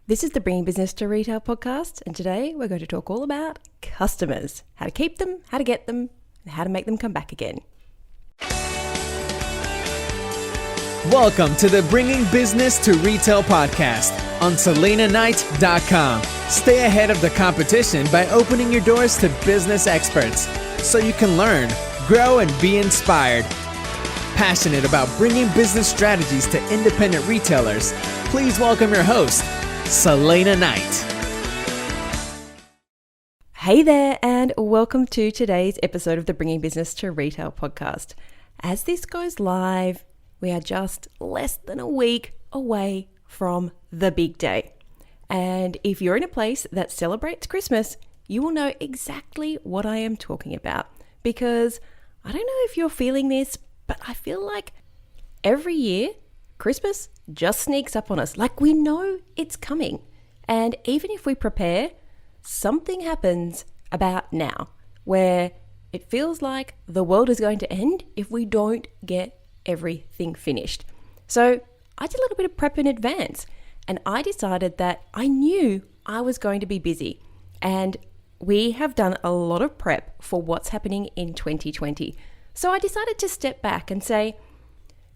This is the Bringing Business to Retail podcast, and today we're going to talk all about customers, how to keep them, how to get them, and how to make them come back again. Welcome to the Bringing Business to Retail podcast on SelenaKnight.com. Stay ahead of the competition by opening your doors to business experts so you can learn, grow, and be inspired. Passionate about bringing business strategies to independent retailers, please welcome your host, Selena Knight. Hey there, and welcome to today's episode of the Bringing Business to Retail podcast. As this goes live, we are just less than a week away from the big day. And if you're in a place that celebrates Christmas, you will know exactly what I am talking about. Because I don't know if you're feeling this, but I feel like every year, Christmas just sneaks up on us. Like we know it's coming. And even if we prepare, something happens about now where it feels like the world is going to end if we don't get everything finished. So I did a little bit of prep in advance, and I decided that I knew I was going to be busy. And we have done a lot of prep for what's happening in 2020. So I decided to step back and say,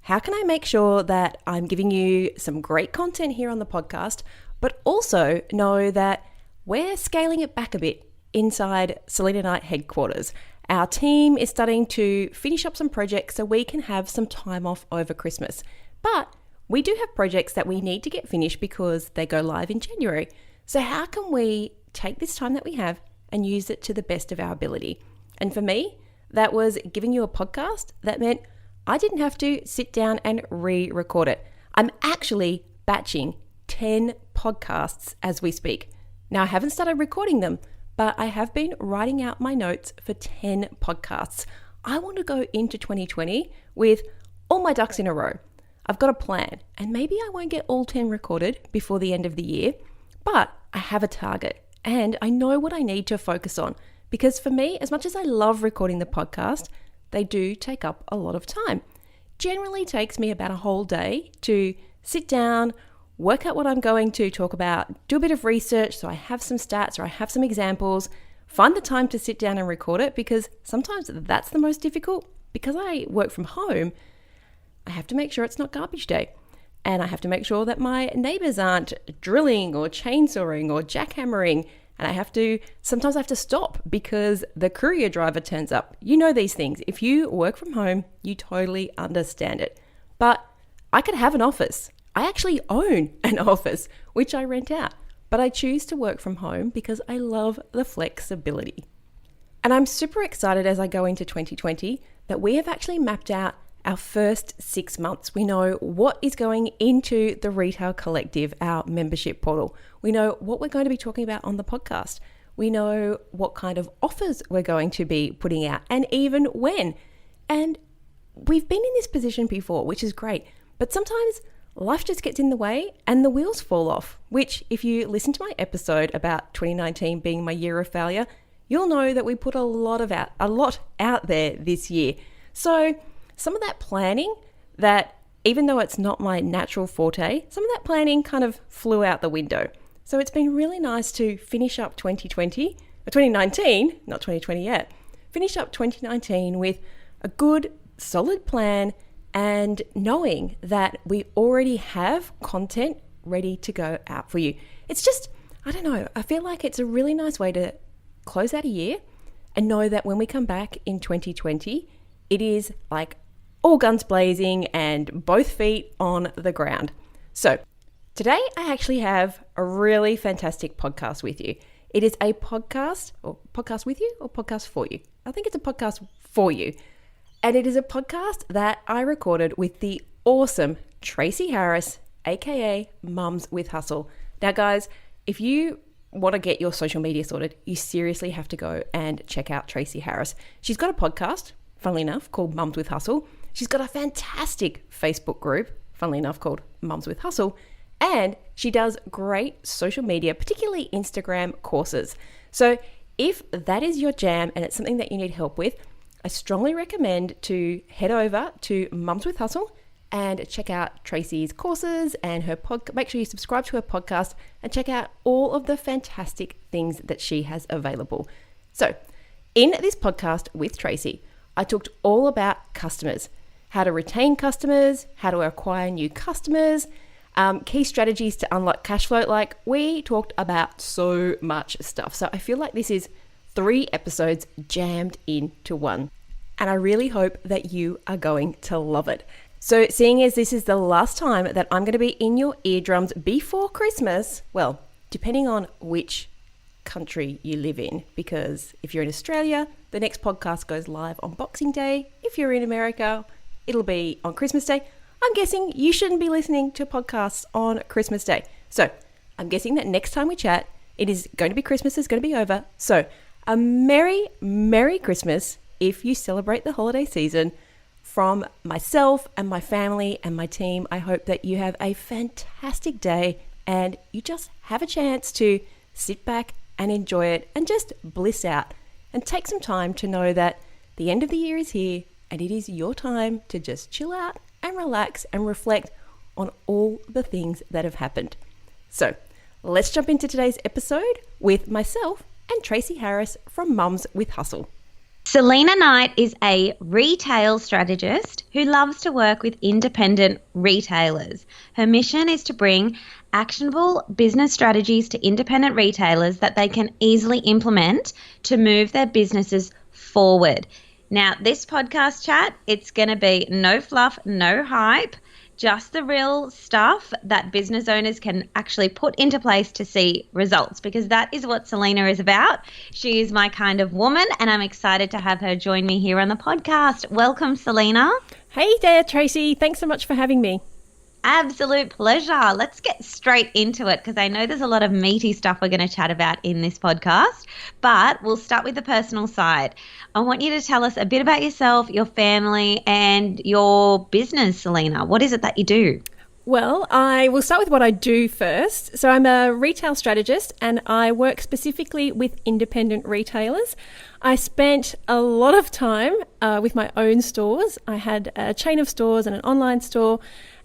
how can I make sure that I'm giving you some great content here on the podcast, but also know that we're scaling it back a bit inside Selena Knight headquarters. Our team is starting to finish up some projects so we can have some time off over Christmas. But we do have projects that we need to get finished because they go live in January. So how can we take this time that we have and use it to the best of our ability? And for me, that was giving you a podcast that meant I didn't have to sit down and re-record it. I'm actually batching 10 podcasts as we speak. Now, I haven't started recording them, but I have been writing out my notes for 10 podcasts. I want to go into 2020 with all my ducks in a row. I've got a plan, and maybe I won't get all 10 recorded before the end of the year, but I have a target, and I know what I need to focus on. Because for me, as much as I love recording the podcast, they do take up a lot of time. Generally takes me about a whole day to sit down, work out what I'm going to talk about, do a bit of research so I have some stats or I have some examples, find the time to sit down and record it, because sometimes that's the most difficult. Because I work from home, I have to make sure it's not garbage day. And I have to make sure that my neighbors aren't drilling or chainsawing or jackhammering. And sometimes I have to stop because the courier driver turns up. You know these things. If you work from home, you totally understand it. But I could have an office. I actually own an office, which I rent out. But I choose to work from home because I love the flexibility. And I'm super excited as I go into 2020 that we have actually mapped out our first 6 months. We know what is going into the Retail Collective, our membership portal. We know what we're going to be talking about on the podcast. We know what kind of offers we're going to be putting out and even when. And we've been in this position before, which is great. But sometimes life just gets in the way and the wheels fall off, which if you listen to my episode about 2019 being my year of failure, you'll know that we put a lot out there this year. So some of that planning that, even though it's not my natural forte, some of that planning kind of flew out the window. So it's been really nice to finish up 2019, not 2020 yet, finish up 2019 with a good, solid plan and knowing that we already have content ready to go out for you. It's just, I don't know, I feel like it's a really nice way to close out a year and know that when we come back in 2020, it is like all guns blazing and both feet on the ground. So today I actually have a really fantastic podcast with you. It is a podcast with you or podcast for you. I think it's a podcast for you. And it is a podcast that I recorded with the awesome Tracy Harris, aka Mums with Hustle. Now guys, if you want to get your social media sorted, you seriously have to go and check out Tracy Harris. She's got a podcast, funnily enough, called Mums with Hustle. She's got a fantastic Facebook group, funnily enough, called Mums with Hustle. And she does great social media, particularly Instagram courses. So if that is your jam and it's something that you need help with, I strongly recommend to head over to Mums with Hustle and check out Tracy's courses and her podcast. Make sure you subscribe to her podcast and check out all of the fantastic things that she has available. So in this podcast with Tracy, I talked all about customers, how to retain customers, how to acquire new customers, key strategies to unlock cash flow. Like, we talked about so much stuff. So I feel like this is 3 episodes jammed into one. And I really hope that you are going to love it. So seeing as this is the last time that I'm going to be in your eardrums before Christmas, well, depending on which country you live in, because if you're in Australia, the next podcast goes live on Boxing Day. If you're in America, it'll be on Christmas Day. I'm guessing you shouldn't be listening to podcasts on Christmas Day. So I'm guessing that next time we chat, it is going to be Christmas, is going to be over. So a Merry, Merry Christmas if you celebrate the holiday season. From myself and my family and my team, I hope that you have a fantastic day and you just have a chance to sit back and enjoy it and just bliss out and take some time to know that the end of the year is here and it is your time to just chill out and relax and reflect on all the things that have happened. So let's jump into today's episode with myself and Tracy Harris from Mums with Hustle. Selena Knight is a retail strategist who loves to work with independent retailers. Her mission is to bring actionable business strategies to independent retailers that they can easily implement to move their businesses forward. Now, this podcast chat, it's going to be no fluff, no hype, just the real stuff that business owners can actually put into place to see results, because that is what Selena is about. She is my kind of woman, and I'm excited to have her join me here on the podcast. Welcome, Selena. Hey there, Tracy. Thanks so much for having me. Absolute pleasure. Let's get straight into it, because I know there's a lot of meaty stuff we're going to chat about in this podcast, but we'll start with the personal side. I want you to tell us a bit about yourself, your family, and your business, Selena. What is it that you do? Well, I will start with what I do first. So I'm a retail strategist and I work specifically with independent retailers. I spent a lot of time with my own stores. I had a chain of stores and an online store.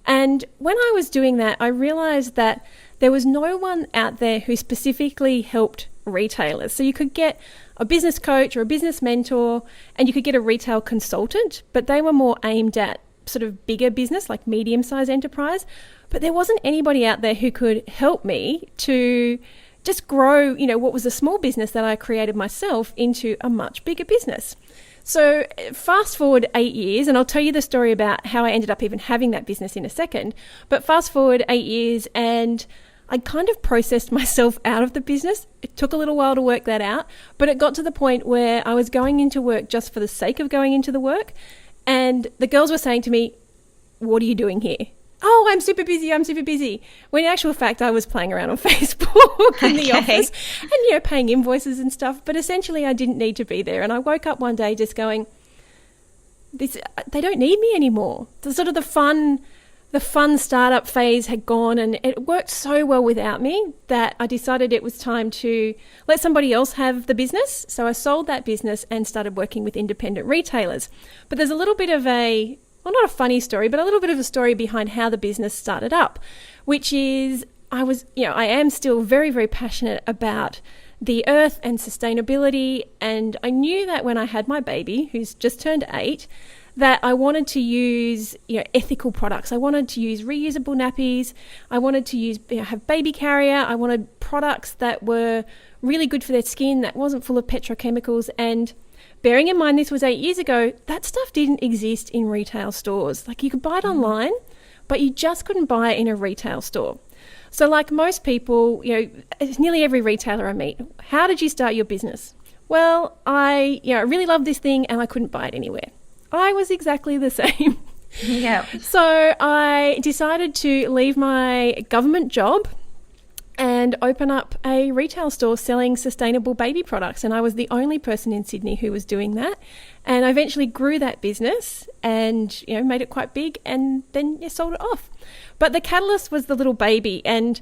And when I was doing that, I realized that there was no one out there who specifically helped retailers. So you could get a business coach or a business mentor, and you could get a retail consultant, but they were more aimed at sort of bigger business, like medium-sized enterprise. But there wasn't anybody out there who could help me to just grow, what was a small business that I created myself into a much bigger business. So fast forward 8 years, and I'll tell you the story about how I ended up even having that business in a second. But fast forward 8 years, and I kind of processed myself out of the business. It took a little while to work that out, but it got to the point where I was going into work just for the sake of going into the work. And the girls were saying to me, "What are you doing here?" "Oh, I'm super busy. When in actual fact, I was playing around on Facebook in the office and, paying invoices and stuff. But essentially, I didn't need to be there. And I woke up one day just going, they don't need me anymore. The sort of the fun startup phase had gone, and it worked so well without me that I decided it was time to let somebody else have the business. So I sold that business and started working with independent retailers. But there's a little bit of not a funny story, but a little bit of a story behind how the business started up, which is I am still very, very passionate about the earth and sustainability. And I knew that when I had my baby, who's just turned 8, that I wanted to use, ethical products. I wanted to use reusable nappies. I wanted to use, have baby carrier. I wanted products that were really good for their skin, that wasn't full of petrochemicals. And bearing in mind this was 8 years ago, that stuff didn't exist in retail stores. Like, you could buy it online, but you just couldn't buy it in a retail store. So like most people, nearly every retailer I meet, how did you start your business? Well, I really loved this thing and I couldn't buy it anywhere. I was exactly the same. Yeah. So I decided to leave my government job and open up a retail store selling sustainable baby products. And I was the only person in Sydney who was doing that. And I eventually grew that business and, made it quite big, and then sold it off. But the catalyst was the little baby. And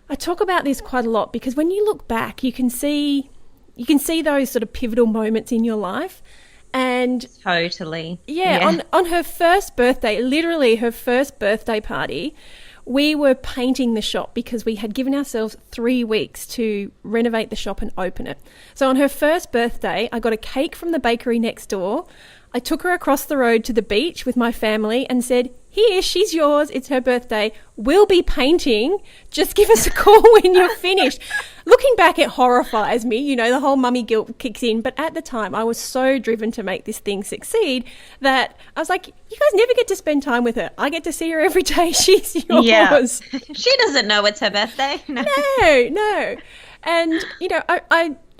I talk about this quite a lot because when you look back, you can see those sort of pivotal moments in your life. And totally. On her first birthday, literally her first birthday party, we were painting the shop because we had given ourselves 3 weeks to renovate the shop and open it. So on her first birthday, I got a cake from the bakery next door. I took her across the road to the beach with my family and said, here, she's yours. It's her birthday. We'll be painting. Just give us a call when you're finished. Looking back, it horrifies me. You know, the whole mummy guilt kicks in. But at the time, I was so driven to make this thing succeed that I was like, you guys never get to spend time with her. I get to see her every day. She's yours. Yeah. She doesn't know it's her birthday. No. And, you know,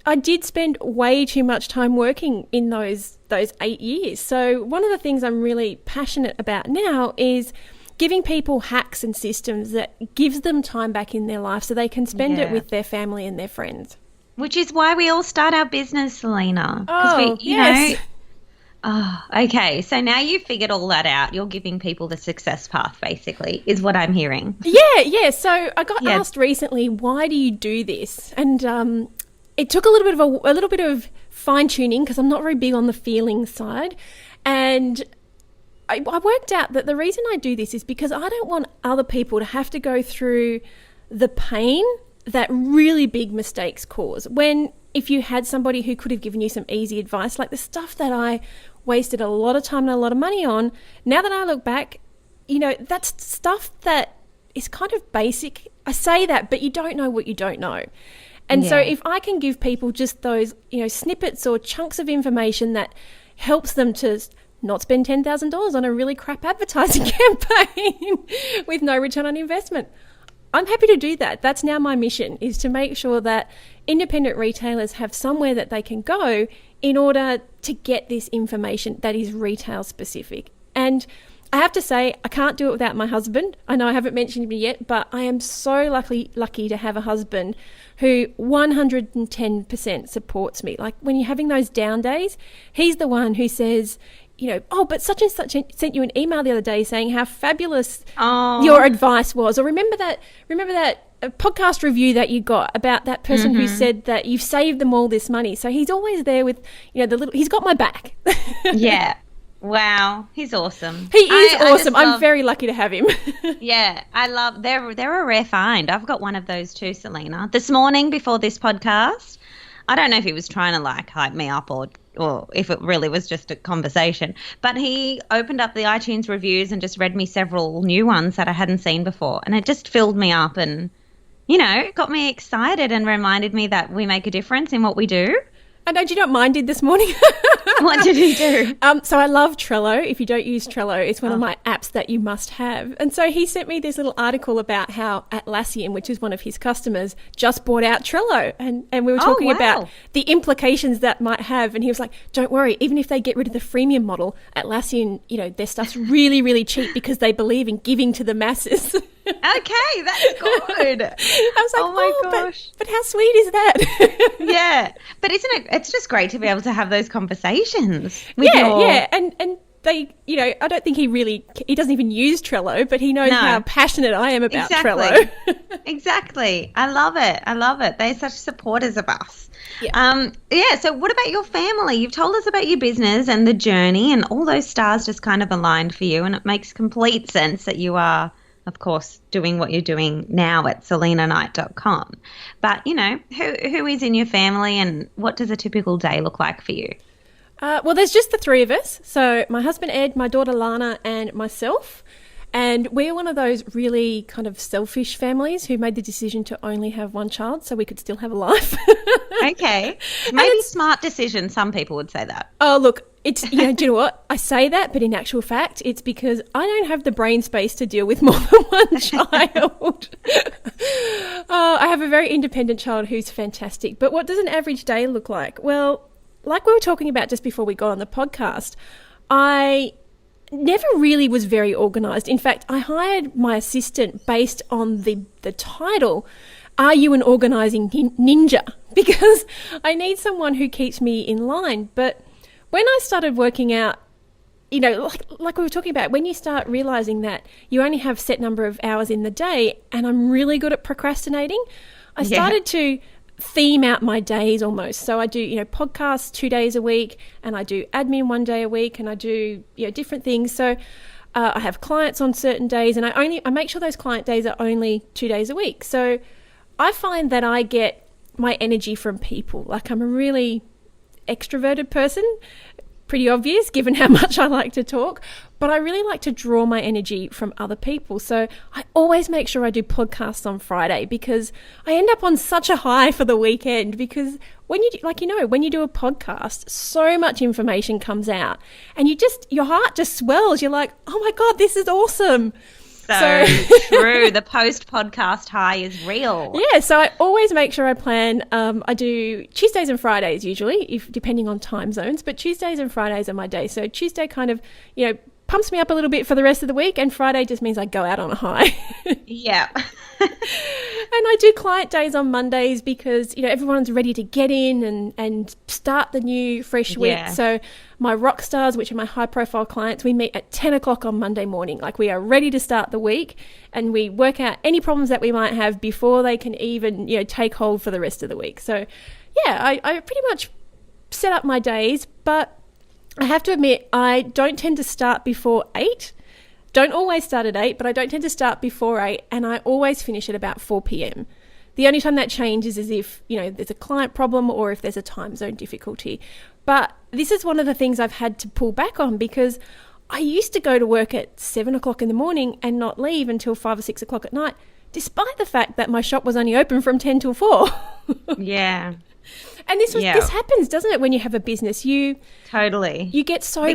I did spend way too much time working in those 8 years. So one of the things I'm really passionate about now is giving people hacks and systems that gives them time back in their life so they can spend it with their family and their friends. Which is why we all start our business, Selena. Oh, yes. Oh, okay. So now you've figured all that out. You're giving people the success path, basically, is what I'm hearing. Yeah. So I got asked recently, why do you do this? And it took a little bit of fine tuning because I'm not very big on the feeling side, and I worked out that the reason I do this is because I don't want other people to have to go through the pain that really big mistakes cause. If you had somebody who could have given you some easy advice, like the stuff that I wasted a lot of time and a lot of money on, now that I look back, you know, that's stuff that is kind of basic. I say that, but you don't know what you don't know. And so if I can give people just those, you know, snippets or chunks of information that helps them to not spend $10,000 on a really crap advertising campaign with no return on investment, I'm happy to do that. That's now my mission, is to make sure that independent retailers have somewhere that they can go in order to get this information that is retail specific. And I have to say, I can't do it without my husband. I know I haven't mentioned him yet, but I am so lucky to have a husband who 110% supports me. Like when you're having those down days, he's the one who says, you know, oh, but such and such sent you an email the other day saying how fabulous your advice was. Or remember that podcast review that you got about that person who said that you've saved them all this money. So he's always there with, you know, he's got my back. Yeah. Wow, he's awesome. He is awesome. I'm very lucky to have him. Yeah, they're a rare find. I've got one of those too, Selena. This morning before this podcast, I don't know if he was trying to like hype me up or if it really was just a conversation, but he opened up the iTunes reviews and just read me several new ones that I hadn't seen before, and it just filled me up and, you know, got me excited and reminded me that we make a difference in what we do. I know, do you know what mine did this morning? What did he do? So I love Trello. If you don't use Trello, it's one of my apps that you must have. And so he sent me this little article about how Atlassian, which is one of his customers, just bought out Trello. And we were talking about the implications that might have. And he was like, don't worry, even if they get rid of the freemium model, Atlassian, you know, their stuff's really, really cheap because they believe in giving to the masses. Okay, that's good. I was like, oh my gosh. But how sweet is that? Yeah. But isn't it, it's just great to be able to have those conversations. Yeah. And they, you know, I don't think he doesn't even use Trello, but he knows how passionate I am about Trello. Exactly. I love it. They're such supporters of us. Yeah. So what about your family? You've told us about your business and the journey, and all those stars just kind of aligned for you, and it makes complete sense that you are, of course, doing what you're doing now at selenaknight.com. But, you know, who is in your family, and what does a typical day look like for you? Well, there's just the three of us. So my husband, Ed, my daughter, Lana, and myself. And we're one of those really kind of selfish families who made the decision to only have one child so we could still have a life. Okay. Maybe smart decision. Some people would say that. Oh, look, it's, you know, do you know what? I say that, but in actual fact, it's because I don't have the brain space to deal with more than one child. I have a very independent child who's fantastic. But what does an average day look like? Well, like we were talking about just before we got on the podcast, I never really was very organised. In fact, I hired my assistant based on the title, Are You an Organising Ninja? Because I need someone who keeps me in line. But when I started working out, you know, like we were talking about, when you start realising that you only have set number of hours in the day, and I'm really good at procrastinating, I started to theme out my days almost. So I do, podcasts 2 days a week, and I do admin 1 day a week, and I do, different things. So I have clients on certain days, and I make sure those client days are only 2 days a week. So I find that I get my energy from people. Like, I'm a really extroverted person, pretty obvious given how much I like to talk, but I really like to draw my energy from other people. So I always make sure I do podcasts on Friday, because I end up on such a high for the weekend, because when you when you do a podcast, so much information comes out, and your heart just swells. You're like, oh my God, this is awesome. So true. The post-podcast high is real. Yeah, so I always make sure I plan. I do Tuesdays and Fridays usually, depending on time zones, but Tuesdays and Fridays are my day. So Tuesday kind of, pumps me up a little bit for the rest of the week, and Friday just means I go out on a high. Yeah. And I do client days on Mondays because, everyone's ready to get in and start the new fresh week. Yeah. So my rock stars, which are my high profile clients, we meet at 10 o'clock on Monday morning. Like, we are ready to start the week, and we work out any problems that we might have before they can even, take hold for the rest of the week. So yeah, I pretty much set up my days, but I have to admit, I don't tend to start before 8. Don't always start at 8, but I don't tend to start before 8, and I always finish at about 4 p.m. The only time that changes is if, there's a client problem or if there's a time zone difficulty. But this is one of the things I've had to pull back on, because I used to go to work at 7 o'clock in the morning and not leave until 5 or 6 o'clock at night, despite the fact that my shop was only open from 10 till 4. Yeah. And this happens, doesn't it, when you have a business? Totally. You get so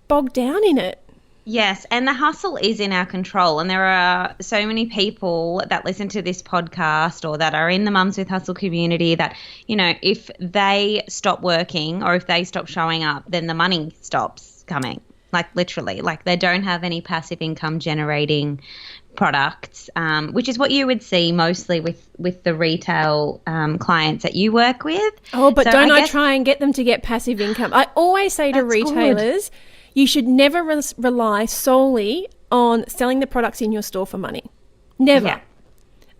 bogged down in it. Yes, and the hustle is in our control, and there are so many people that listen to this podcast or that are in the Mums with Hustle community that, if they stop working or if they stop showing up, then the money stops coming, like literally. Like, they don't have any passive income generating products, which is what you would see mostly with the retail clients that you work with. Oh, but so I try and get them to get passive income. I always say to retailers, you should never rely solely on selling the products in your store for money. Never. Yeah.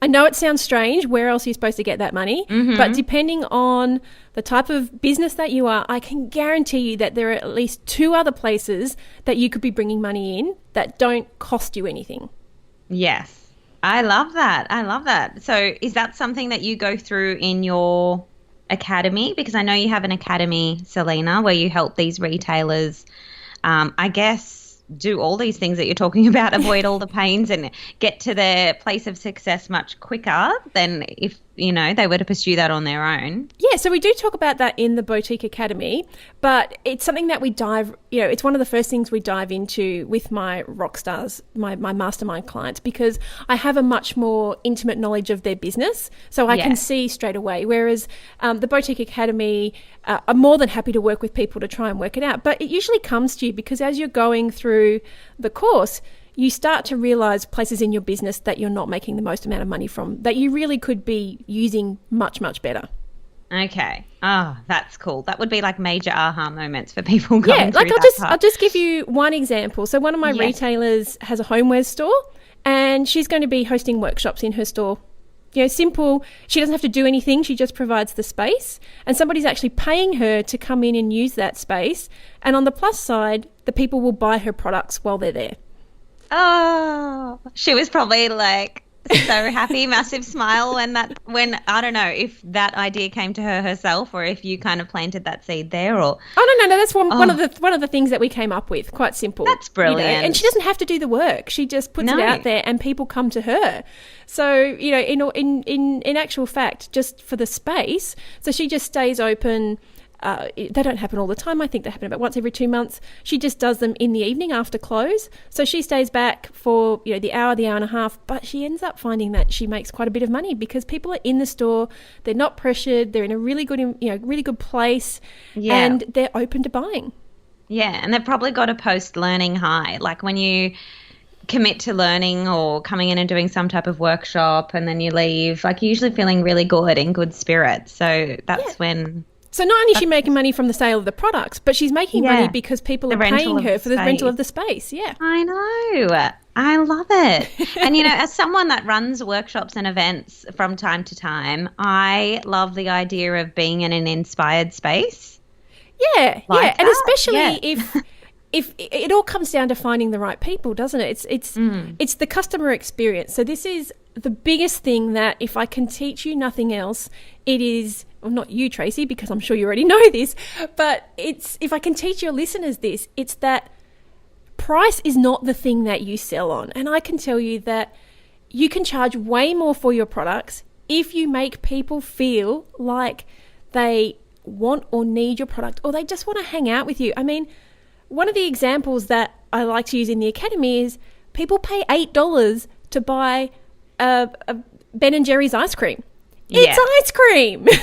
I know it sounds strange. Where else are you supposed to get that money? Mm-hmm. But depending on the type of business that you are, I can guarantee you that there are at least 2 other places that you could be bringing money in that don't cost you anything. Yes. I love that. So is that something that you go through in your academy? Because I know you have an academy, Selena, where you help these retailers I guess, do all these things that you're talking about, avoid all the pains and get to their place of success much quicker than if, they were to pursue that on their own. Yeah, so we do talk about that in the Boutique Academy, but it's something that we it's one of the first things we dive into with my rock stars, my mastermind clients, because I have a much more intimate knowledge of their business, so I can see straight away. Whereas the Boutique Academy, I'm more than happy to work with people to try and work it out. But it usually comes to you because as you're going through the course, you start to realize places in your business that you're not making the most amount of money from, that you really could be using much, much better. Okay. Oh, that's cool. That would be like major aha moments for people going through I'll just give you one example. So one of my retailers has a homewares store, and she's going to be hosting workshops in her store. Simple. She doesn't have to do anything. She just provides the space, and somebody's actually paying her to come in and use that space. And on the plus side, the people will buy her products while they're there. Oh, she was probably like so happy, massive smile when I don't know if that idea came to her herself or if you kind of planted that seed there or. Oh no, that's one of the things that we came up with. Quite simple. That's brilliant. And she doesn't have to do the work. She just puts it out there, and people come to her. So in actual fact, just for the space, so she just stays open. They don't happen all the time. I think they happen about once every 2 months. She just does them in the evening after close. So she stays back for the hour and a half, but she ends up finding that she makes quite a bit of money because people are in the store. They're not pressured. They're in a really good place, and they're open to buying. Yeah, and they've probably got a post-learning high. Like when you commit to learning or coming in and doing some type of workshop and then you leave, like you're usually feeling really good, in good spirits. So that's when... So not only is she making money from the sale of the products, but she's making money because people are paying her for the rental of the space. Yeah. I know. I love it. And, as someone that runs workshops and events from time to time, I love the idea of being in an inspired space. Yeah, like yeah. And that. especially if it all comes down to finding the right people, doesn't it? It's the customer experience. So this is the biggest thing that if I can teach you nothing else, it is, well, not you, Tracy, because I'm sure you already know this, but it's, if I can teach your listeners this, it's that price is not the thing that you sell on. And I can tell you that you can charge way more for your products if you make people feel like they want or need your product, or they just want to hang out with you. I mean, one of the examples that I like to use in the academy is people pay $8 to buy a Ben & Jerry's ice cream. Yeah. It's ice cream. Is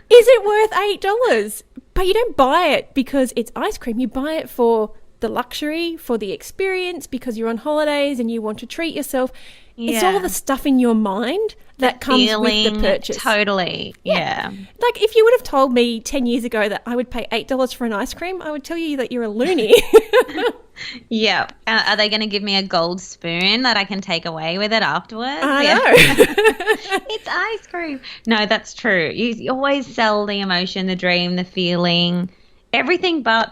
it worth $8? But you don't buy it because it's ice cream. You buy it for the luxury, for the experience, because you're on holidays and you want to treat yourself. It's all the stuff in your mind that comes with the purchase. Totally. Yeah. Like if you would have told me 10 years ago that I would pay $8 for an ice cream, I would tell you that you're a loony. Yeah. Are they going to give me a gold spoon that I can take away with it afterwards? I know. It's ice cream. No, that's true. You always sell the emotion, the dream, the feeling, everything but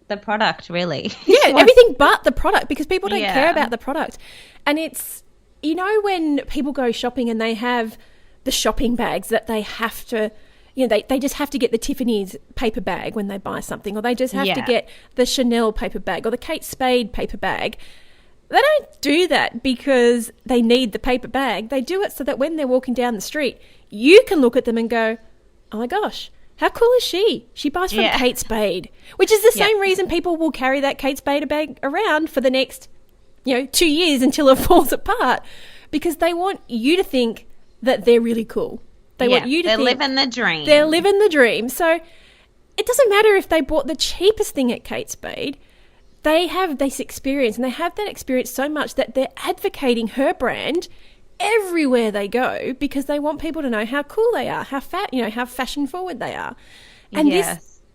the product, really. Yeah, everything but the product, because people don't care about the product. And it's, when people go shopping and they have the shopping bags that they have to, they just have to get the Tiffany's paper bag when they buy something, or they just have to get the Chanel paper bag or the Kate Spade paper bag. They don't do that because they need the paper bag. They do it so that when they're walking down the street, you can look at them and go, oh my gosh, how cool is she? She buys from Kate Spade, which is the same reason people will carry that Kate Spade bag around for the next 2 years until it falls apart, because they want you to think that they're really cool. They want you to think they're living the dream. They're living the dream. So it doesn't matter if they bought the cheapest thing at Kate Spade. They have this experience, and they have that experience so much that they're advocating her brand everywhere they go, because they want people to know how cool they are, how how fashion forward they are. And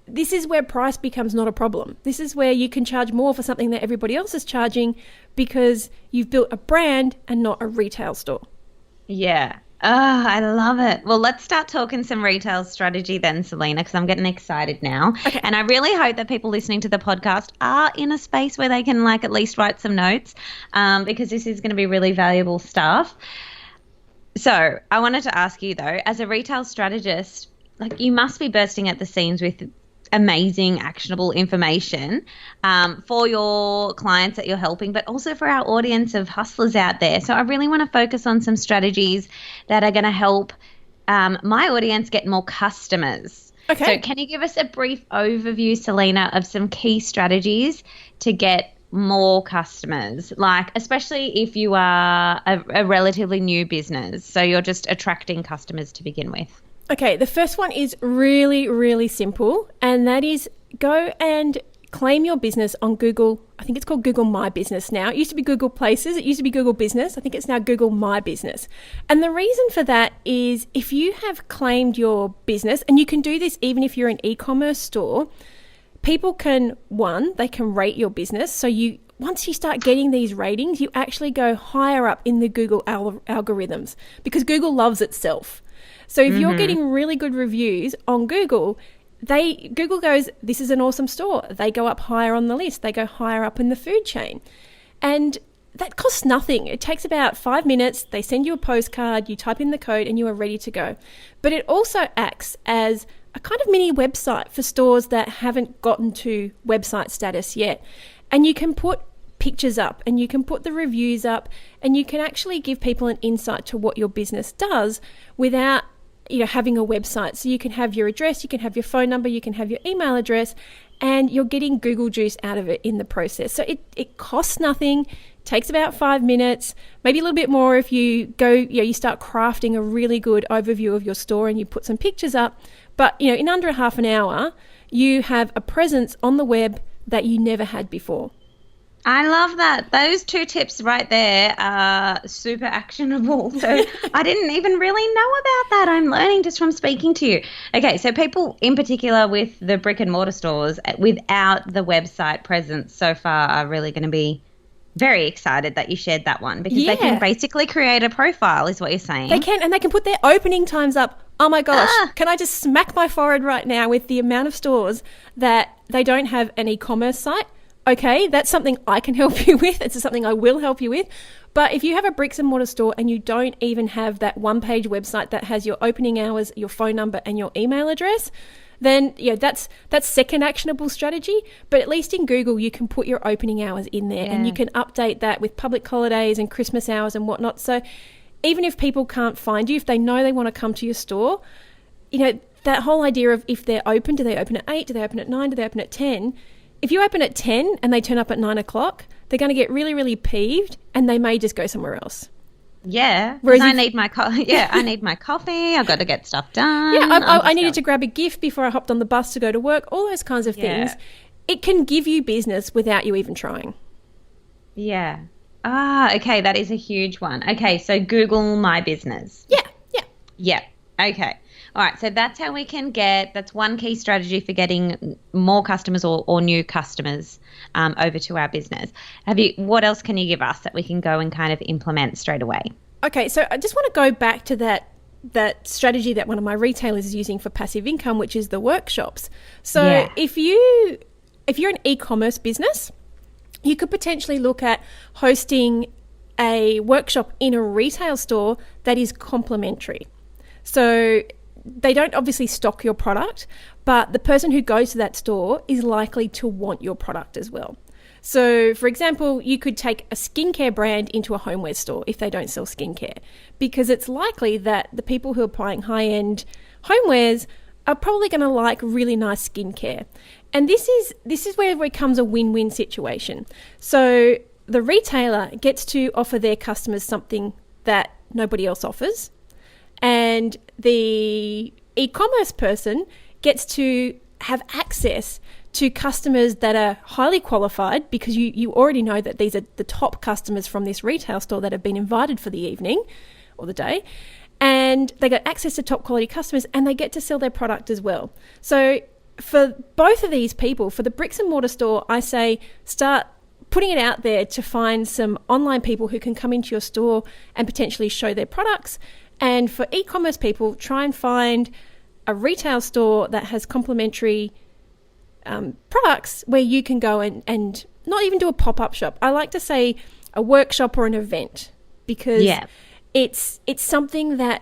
this is where price becomes not a problem. This is where you can charge more for something that everybody else is charging, because you've built a brand and not a retail store. Yeah. Oh, I love it. Well, let's start talking some retail strategy then, Selena, because I'm getting excited now. Okay. And I really hope that people listening to the podcast are in a space where they can at least write some notes, because this is going to be really valuable stuff. So I wanted to ask you, though, as a retail strategist, you must be bursting at the seams with amazing, actionable information for your clients that you're helping, but also for our audience of hustlers out there. So I really want to focus on some strategies that are going to help my audience get more customers. Okay. So can you give us a brief overview, Selena, of some key strategies to get more customers, especially if you are a relatively new business, so you're just attracting customers to begin with? Okay, the first one is really, really simple, and that is go and claim your business on Google. I think it's called Google My Business now. It used to be Google Places. It used to be Google Business. I think it's now Google My Business. And the reason for that is if you have claimed your business, and you can do this even if you're an e-commerce store, people can, they can rate your business. So once you start getting these ratings, you actually go higher up in the Google algorithms, because Google loves itself. So if you're getting really good reviews on Google, Google goes, this is an awesome store. They go up higher on the list. They go higher up in the food chain. And that costs nothing. It takes about 5 minutes. They send you a postcard, you type in the code, and you are ready to go. But it also acts as a kind of mini website for stores that haven't gotten to website status yet. And you can put pictures up, and you can put the reviews up, and you can actually give people an insight to what your business does without having a website. So you can have your address, you can have your phone number, you can have your email address, and you're getting Google juice out of it in the process. So it costs nothing, takes about 5 minutes, maybe a little bit more if you go, you start crafting a really good overview of your store and you put some pictures up. But, in under half an hour, you have a presence on the web that you never had before. I love that. Those 2 tips right there are super actionable. So I didn't even really know about that. I'm learning just from speaking to you. Okay, so people in particular with the brick and mortar stores without the website presence so far are really going to be very excited that you shared that one because they can basically create a profile is what you're saying. They can, and they can put their opening times up. Oh my gosh, can I just smack my forehead right now with the amount of stores that they don't have an e-commerce site? Okay, that's something I can help you with. It's something I will help you with. But if you have a bricks and mortar store and you don't even have that one-page website that has your opening hours, your phone number and your email address, then that's second actionable strategy. But at least in Google, you can put your opening hours in there and you can update that with public holidays and Christmas hours and whatnot. So even if people can't find you, if they know they want to come to your store, that whole idea of if they're open, do they open at 8, do they open at 9, do they open at 10? If you open at 10 and they turn up at 9 o'clock, they're going to get really, really peeved and they may just go somewhere else. Yeah, because I need my I need my coffee. I've got to get stuff done. Yeah, I needed to grab a gift before I hopped on the bus to go to work. All those kinds of things. It can give you business without you even trying. Yeah. Okay, that is a huge one. Okay, so Google My Business. Yeah. Okay. All right, so that's how we can that's one key strategy for getting more customers or new customers over to our business. What else can you give us that we can go and kind of implement straight away? Okay, so I just want to go back to that strategy that one of my retailers is using for passive income, which is the workshops. So if you're an e-commerce business, you could potentially look at hosting a workshop in a retail store that is complimentary. So they don't obviously stock your product, but the person who goes to that store is likely to want your product as well. So, for example, you could take a skincare brand into a homeware store if they don't sell skincare, because it's likely that the people who are buying high-end homewares are probably going to like really nice skincare. And this is where it becomes a win-win situation. So the retailer gets to offer their customers something that nobody else offers, and the e-commerce person gets to have access to customers that are highly qualified because you already know that these are the top customers from this retail store that have been invited for the evening or the day, and they get access to top quality customers and they get to sell their product as well. So for both of these people, for the bricks and mortar store, I say start putting it out there to find some online people who can come into your store and potentially show their products. And for e-commerce people, try and find a retail store that has complementary products where you can go and not even do a pop-up shop. I like to say a workshop or an event because it's something that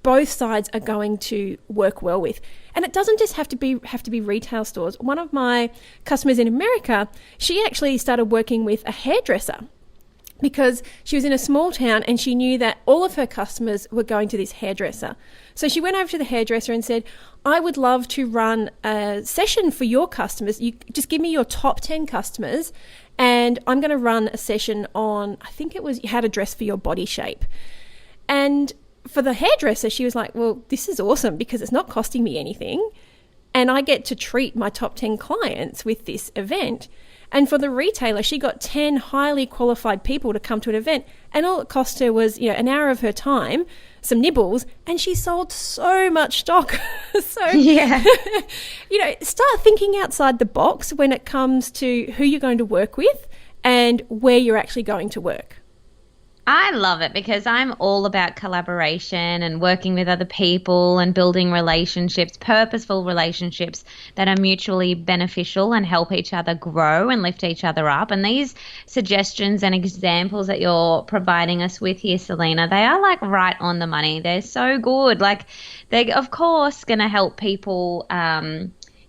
both sides are going to work well with. And it doesn't just have to be retail stores. One of my customers in America, she actually started working with a hairdresser because she was in a small town and she knew that all of her customers were going to this hairdresser. So she went over to the hairdresser and said, I would love to run a session for your customers. You just give me your top 10 customers and I'm going to run a session on, I think it was how to dress for your body shape. And for the hairdresser, she was like, well, this is awesome because it's not costing me anything and I get to treat my top 10 clients with this event. And for the retailer, she got 10 highly qualified people to come to an event and all it cost her was, an hour of her time, some nibbles, and she sold so much stock. So, start thinking outside the box when it comes to who you're going to work with and where you're actually going to work. I love it because I'm all about collaboration and working with other people and building relationships, purposeful relationships that are mutually beneficial and help each other grow and lift each other up. And these suggestions and examples that you're providing us with here, Selena, they are like right on the money. They're so good. Like they're, of course, going to help people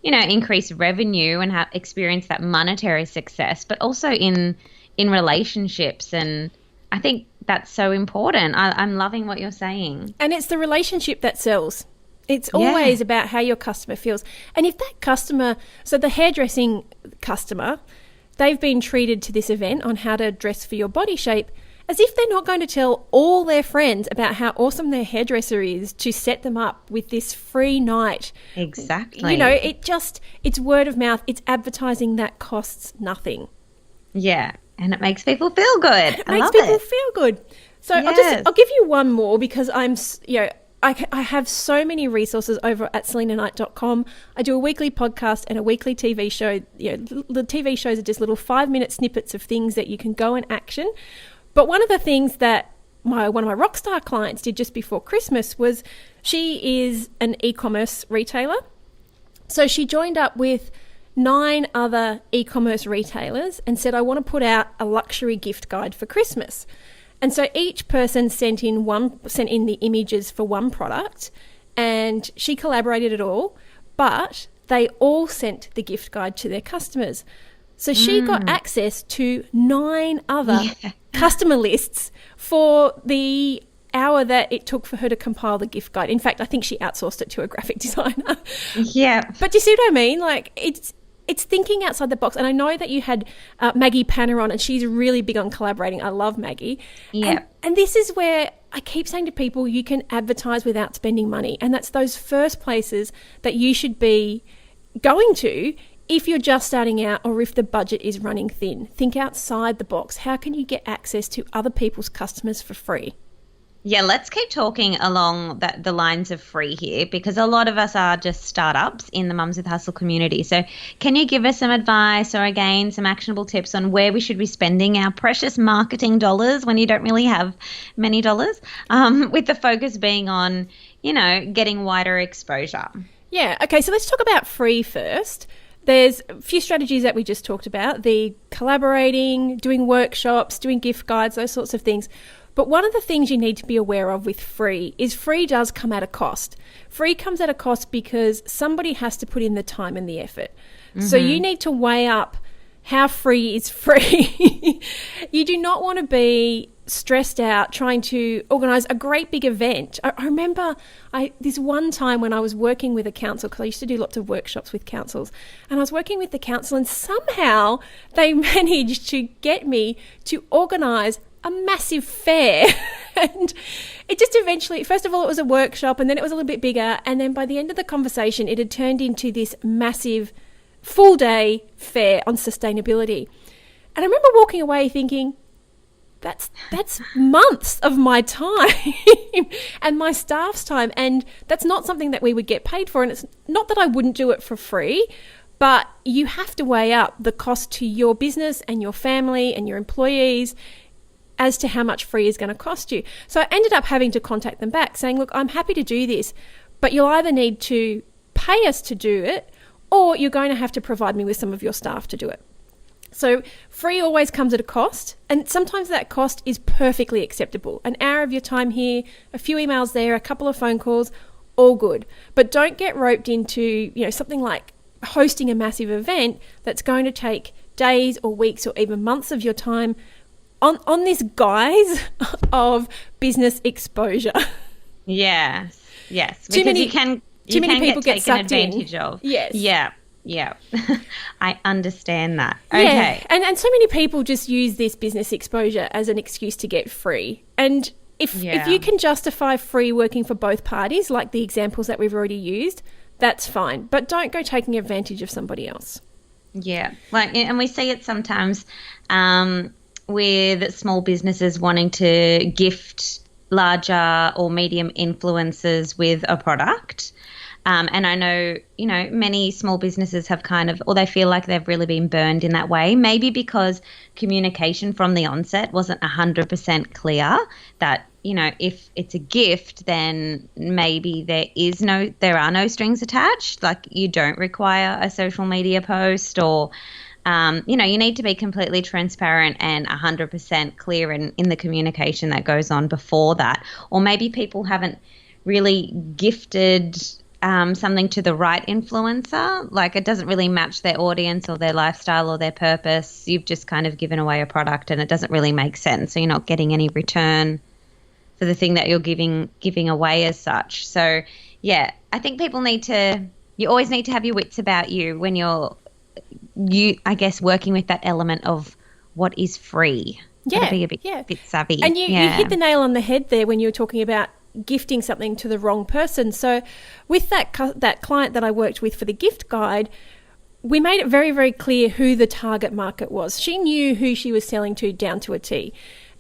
increase revenue and experience that monetary success, but also in relationships. And I think that's so important. I'm loving what you're saying. And it's the relationship that sells. It's always about how your customer feels. And if that customer, so the hairdressing customer, they've been treated to this event on how to dress for your body shape, as if they're not going to tell all their friends about how awesome their hairdresser is to set them up with this free night. Exactly. It's word of mouth. It's advertising that costs nothing. Yeah. And it makes people feel good. It makes people feel good. So I'll give you one more because I have so many resources over at selenaknight.com. I do a weekly podcast and a weekly TV show. The TV shows are just little 5-minute snippets of things that you can go and action. But one of the things that one of my rockstar clients did just before Christmas was, she is an e-commerce retailer. So she joined up with 9 other e-commerce retailers and said, I want to put out a luxury gift guide for Christmas. And so each person sent in the images for one product, and she collaborated it all, but they all sent the gift guide to their customers. So she got access to 9 other customer lists for the hour that it took for her to compile the gift guide. In fact, I think she outsourced it to a graphic designer. Yeah. But do you see what I mean? Like, it's thinking outside the box. And I know that you had Maggie Panner on, and she's really big on collaborating. I love Maggie. Yeah. And this is where I keep saying to people, you can advertise without spending money. And that's those first places that you should be going to if you're just starting out, or if the budget is running thin. Think outside the box. How can you get access to other people's customers for free? Yeah, let's keep talking along the lines of free here, because a lot of us are just startups in the Mums with Hustle community. So can you give us some advice, or again, some actionable tips on where we should be spending our precious marketing dollars when you don't really have many dollars, with the focus being on, getting wider exposure? Yeah, okay, so let's talk about free first. There's a few strategies that we just talked about, the collaborating, doing workshops, doing gift guides, those sorts of things. But one of the things you need to be aware of with free is free does come at a cost. Free comes at a cost because somebody has to put in the time and the effort. So you need to weigh up how free is free. You do not want to be stressed out trying to organise a great big event. I remember this one time when I was working with a council, because I used to do lots of workshops with councils, and I was working with the council, and somehow they managed to get me to organise a massive fair. And it just eventually, first of all, it was a workshop, and then it was a little bit bigger, and then by the end of the conversation it had turned into this massive full day fair on sustainability. And I remember walking away thinking, that's months of my time and my staff's time, and that's not something that we would get paid for. And it's not that I wouldn't do it for free, but you have to weigh up the cost to your business and your family and your employees as to how much free is going to cost you. So I ended up having to contact them back saying, look, I'm happy to do this, but you'll either need to pay us to do it, or you're going to have to provide me with some of your staff to do it. So free always comes at a cost, and sometimes that cost is perfectly acceptable. An hour of your time here, a few emails there, a couple of phone calls, all good. But don't get roped into, something like hosting a massive event that's going to take days or weeks or even months of your time on this guise of business exposure. Yes. Because you can people get taken advantage of. Yes. Yeah. I understand that. Okay. Yeah. And so many people just use this business exposure as an excuse to get free. And if you can justify free working for both parties, like the examples that we've already used, that's fine. But don't go taking advantage of somebody else. Yeah. And we see it sometimes with small businesses wanting to gift larger or medium influencers with a product. And I know, many small businesses have or they feel like they've really been burned in that way, maybe because communication from the onset wasn't 100% clear that, if it's a gift, then maybe there are no strings attached. Like, you don't require a social media post, or, you need to be completely transparent and 100% clear in the communication that goes on before that. Or maybe people haven't really gifted something to the right influencer, like it doesn't really match their audience or their lifestyle or their purpose. You've just kind of given away a product and it doesn't really make sense. So you're not getting any return for the thing that you're giving away as such. So yeah, I think you always need to have your wits about you when you're I guess working with that element of what is free. Yeah. Be a bit savvy. And you hit the nail on the head there when you were talking about gifting something to the wrong person. So with that client that I worked with for the gift guide, we made it very, very clear who the target market was. She knew who she was selling to down to a T.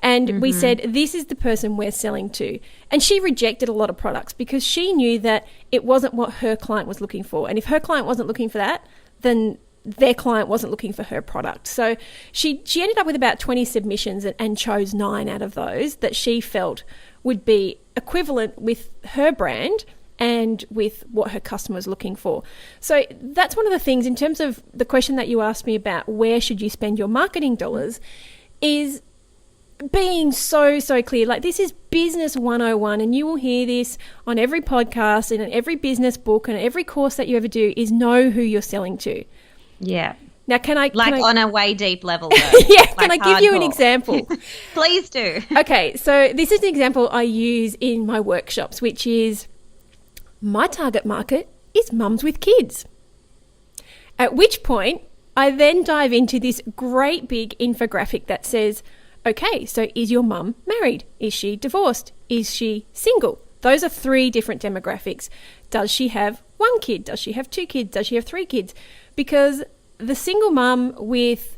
And we said, this is the person we're selling to. And she rejected a lot of products because she knew that it wasn't what her client was looking for. And if her client wasn't looking for that, then their client wasn't looking for her product. So she ended up with about 20 submissions and chose 9 out of those that she felt would be equivalent with her brand and with what her customer was looking for. So that's one of the things in terms of the question that you asked me about where should you spend your marketing dollars is being so clear. Like, this is business 101, and you will hear this on every podcast and in every business book and every course that you ever do is know who you're selling to. Yeah. Now, can I on a way deep level, though. yeah, like can I give you an hardcore. example? Please do. Okay, so this is an example I use in my workshops, which is my target market is mums with kids. At which point, I then dive into this great big infographic that says, okay, so is your mum married? Is she divorced? Is she single? Those are 3 different demographics. Does she have 1 kid? Does she have 2 kids? Does she have 3 kids? Because the single mum with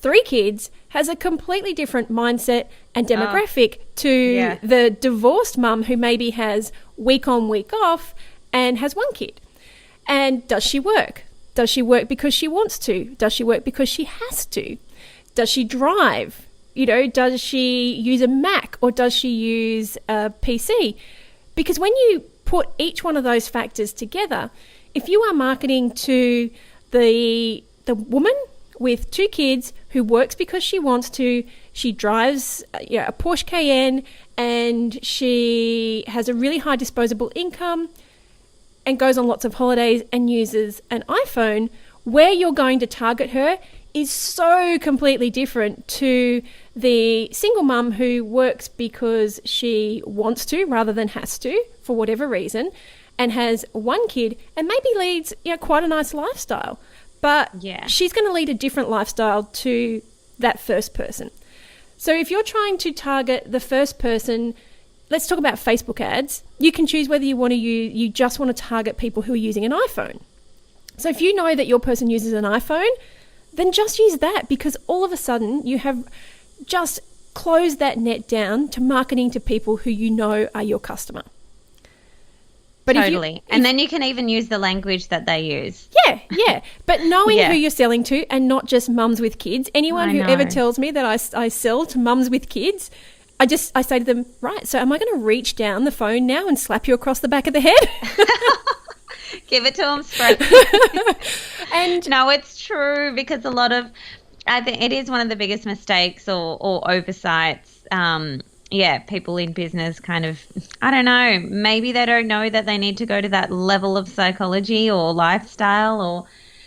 3 kids has a completely different mindset and demographic to the divorced mum who maybe has week on, week off and has 1 kid. And does she work? Does she work because she wants to? Does she work because she has to? Does she drive? You know, does she use a Mac or does she use a PC? Because when you put each one of those factors together, if you are marketing to the woman with 2 kids who works because she wants to, she drives a Porsche Cayenne and she has a really high disposable income and goes on lots of holidays and uses an iPhone, where you're going to target her is so completely different to the single mum who works because she wants to rather than has to for whatever reason and has 1 kid and maybe leads quite a nice lifestyle. But she's going to lead a different lifestyle to that first person. So if you're trying to target the first person, let's talk about Facebook ads. You can choose whether you just want to target people who are using an iPhone. So if you know that your person uses an iPhone, then just use that, because all of a sudden you have just closed that net down to marketing to people who you know are your customer. But totally. And then you can even use the language that they use. Yeah. But knowing who you're selling to and not just mums with kids. Anyone who ever tells me that I sell to mums with kids, I say to them, right, so am I going to reach down the phone now and slap you across the back of the head? Give it to them straight. And no, it's true, because I think it is one of the biggest mistakes or oversights. People in business kind of, I don't know, maybe they don't know that they need to go to that level of psychology or lifestyle, or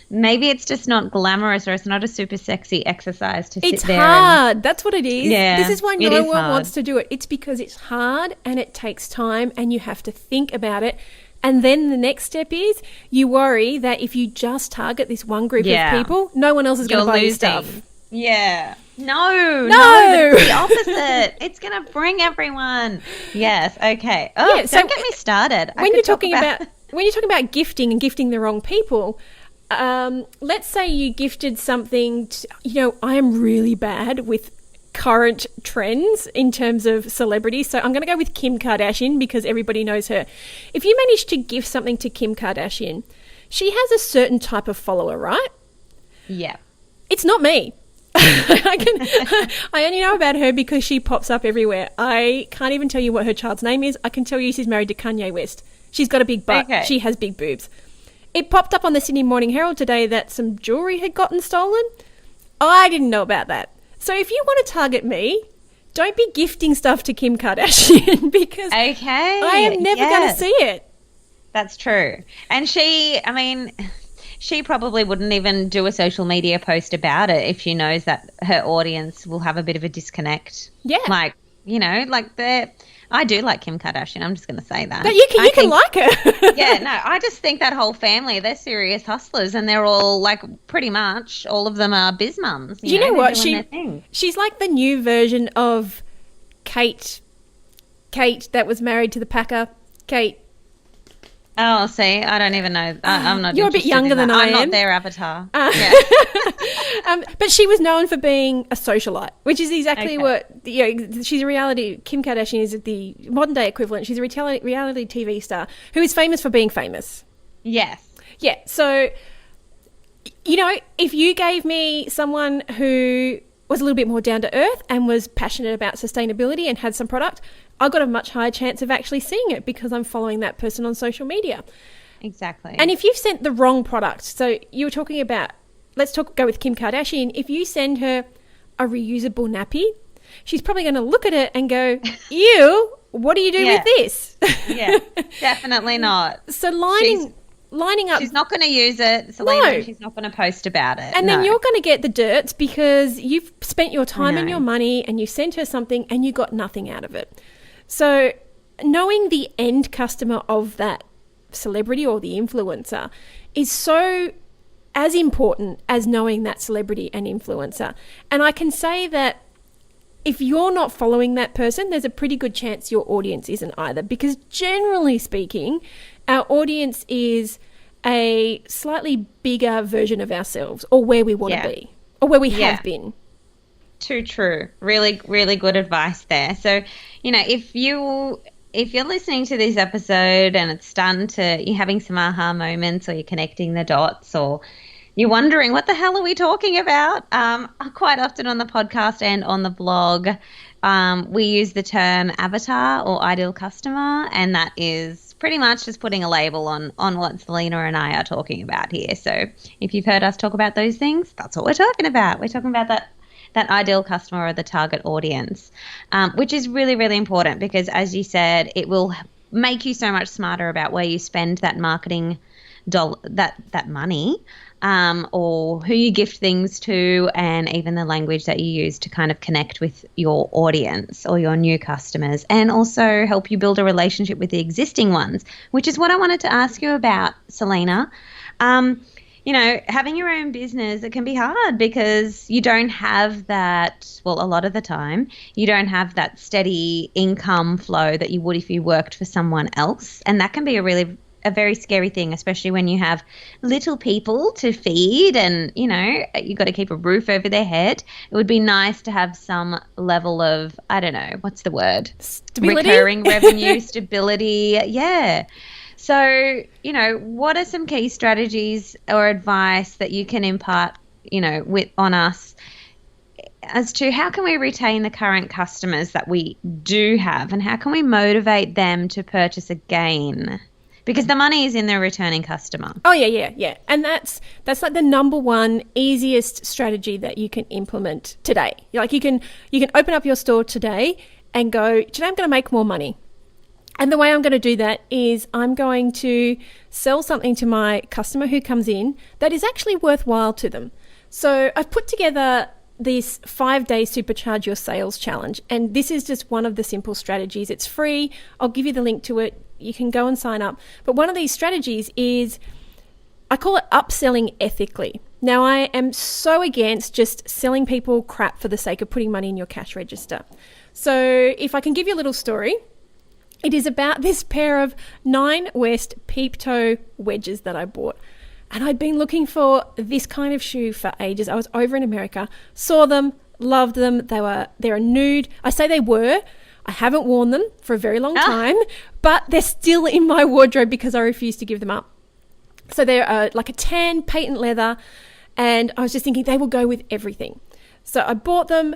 maybe it's just not glamorous, or it's not a super sexy exercise to sit there. It's hard. That's what it is. Yeah, this is why no one wants to do it. It's because it's hard and it takes time and you have to think about it. And then the next step is you worry that if you just target this one group of people, no one else is going to buy your stuff. Yeah. No, that's the opposite. It's going to bring everyone. Yes. Okay. Oh, so don't get me started. When you're talking about gifting and gifting the wrong people, let's say you gifted something to, I am really bad with current trends in terms of celebrity. So I'm going to go with Kim Kardashian because everybody knows her. If you manage to gift something to Kim Kardashian, she has a certain type of follower, right? Yeah. It's not me. I only know about her because she pops up everywhere. I can't even tell you what her child's name is. I can tell you she's married to Kanye West. She's got a big butt. Okay. She has big boobs. It popped up on the Sydney Morning Herald today that some jewellery had gotten stolen. I didn't know about that. So if you want to target me, don't be gifting stuff to Kim Kardashian because I am never going to see it. That's true. And she probably wouldn't even do a social media post about it if she knows that her audience will have a bit of a disconnect. Yeah. I do like Kim Kardashian. I'm just going to say that. But you can like her. Yeah, no, I just think that whole family, they're serious hustlers, and they're all pretty much all of them are biz mums. You know what? She's like the new version of Kate that was married to the Packer. Kate Oh, see, I don't even know. I'm not. You're a bit younger than I am. I'm not their avatar. Yeah. But she was known for being a socialite, which is exactly what, she's a reality. Kim Kardashian is the modern day equivalent. She's a reality TV star who is famous for being famous. Yes. Yeah. So, if you gave me someone who was a little bit more down to earth and was passionate about sustainability and had some product, I got a much higher chance of actually seeing it because I'm following that person on social media. Exactly. And if you've sent the wrong product, so you were talking about, go with Kim Kardashian. If you send her a reusable nappy, she's probably going to look at it and go, ew, what do you do with this? Yeah, definitely not. So lining up. She's not going to use it, Selena. No. She's not going to post about it. And then you're going to get the dirt because you've spent your time and your money and you sent her something and you got nothing out of it. So knowing the end customer of that celebrity or the influencer is so as important as knowing that celebrity and influencer. And I can say that if you're not following that person, there's a pretty good chance your audience isn't either, because generally speaking, our audience is a slightly bigger version of ourselves, or where we want to be, or where we have been. Too true. Really, really good advice there. So, if you're listening to this episode and it's you're having some aha moments, or you're connecting the dots, or you're wondering what the hell are we talking about, quite often on the podcast and on the blog, we use the term avatar or ideal customer, and that is pretty much just putting a label on what Selena and I are talking about here. So if you've heard us talk about those things, that's what we're talking about. We're talking about that ideal customer or the target audience, which is really, really important because, as you said, it will make you so much smarter about where you spend that marketing that money, or who you gift things to, and even the language that you use to kind of connect with your audience or your new customers, and also help you build a relationship with the existing ones, which is what I wanted to ask you about, Selena. Having your own business, it can be hard because you don't have that, a lot of the time, you don't have that steady income flow that you would if you worked for someone else. And that can be a very scary thing, especially when you have little people to feed and, you got to keep a roof over their head. It would be nice to have some level of, I don't know, what's the word? Stability? Recurring revenue, stability. Yeah. So, what are some key strategies or advice that you can impart, on us as to how can we retain the current customers that we do have, and how can we motivate them to purchase again? Because the money is in the returning customer. Oh, yeah. And that's like the number one easiest strategy that you can implement today. Like you can open up your store today and go, today I'm going to make more money. And the way I'm going to do that is I'm going to sell something to my customer who comes in that is actually worthwhile to them. So I've put together this 5-day Supercharge Your Sales challenge. And this is just one of the simple strategies. It's free. I'll give you the link to it. You can go and sign up. But one of these strategies is, I call it upselling ethically. Now, I am so against just selling people crap for the sake of putting money in your cash register. So if I can give you a little story, it is about this pair of 9 West peep toe wedges that I bought. And I'd been looking for this kind of shoe for ages. I was over in America, saw them, loved them. They're a nude. I say they were. I haven't worn them for a very long time, but they're still in my wardrobe because I refuse to give them up. So they're like a tan patent leather, and I was just thinking they will go with everything. So I bought them,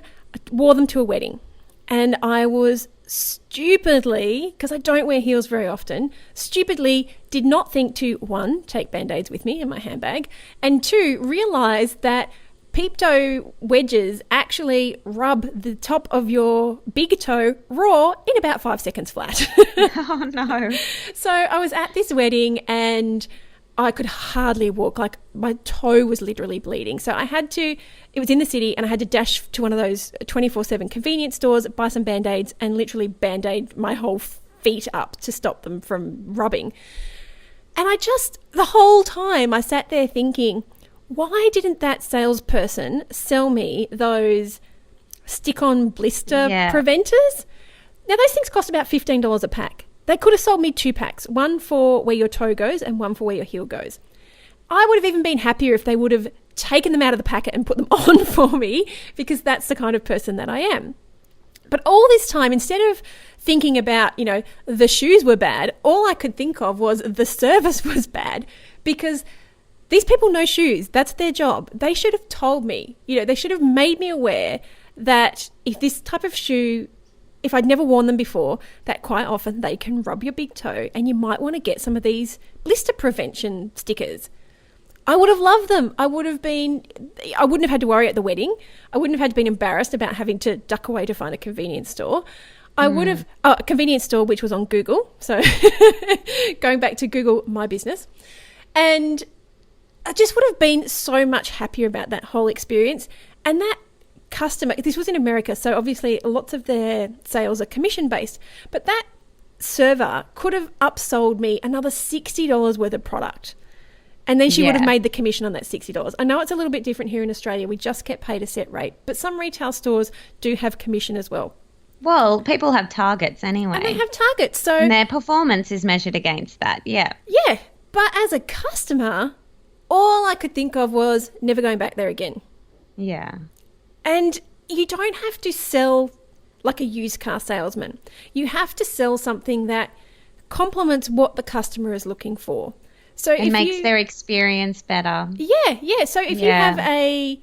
wore them to a wedding, and I was stupidly, because I don't wear heels very often, stupidly did not think to, 1, take Band-Aids with me in my handbag, and 2, realise that peep toe wedges actually rub the top of your big toe raw in about 5 seconds flat. Oh, no. So I was at this wedding and I could hardly walk. Like my toe was literally bleeding. So it was in the city, and I had to dash to one of those 24/7 convenience stores, buy some Band-Aids, and literally Band-Aid my whole feet up to stop them from rubbing. And the whole time I sat there thinking, why didn't that salesperson sell me those stick-on blister preventers? Now, those things cost about $15 a pack. they could have sold me 2 packs, one for where your toe goes and one for where your heel goes. I would have even been happier if they would have taken them out of the packet and put them on for me, because that's the kind of person that I am. But all this time, instead of thinking about, the shoes were bad, all I could think of was the service was bad, because these people know shoes. That's their job. They should have told me, they should have made me aware that if this type of shoe, if I'd never worn them before, that quite often they can rub your big toe and you might want to get some of these blister prevention stickers. I would have loved them. I wouldn't have had to worry at the wedding. I wouldn't have had to be embarrassed about having to duck away to find a convenience store. I would have, a convenience store which was on Google. So going back to Google My Business. And I just would have been so much happier about that whole experience. And that customer, this was in America, so obviously lots of their sales are commission based, but that server could have upsold me another $60 worth of product. And then she would have made the commission on that $60. I know it's a little bit different here in Australia. We just get paid a set rate. But some retail stores do have commission as well. Well, people have targets anyway. And they have targets. And their performance is measured against that, yeah. Yeah. But as a customer, all I could think of was never going back there again. Yeah. And you don't have to sell like a used car salesman. You have to sell something that complements what the customer is looking for. So it makes their experience better. Yeah. So if you have a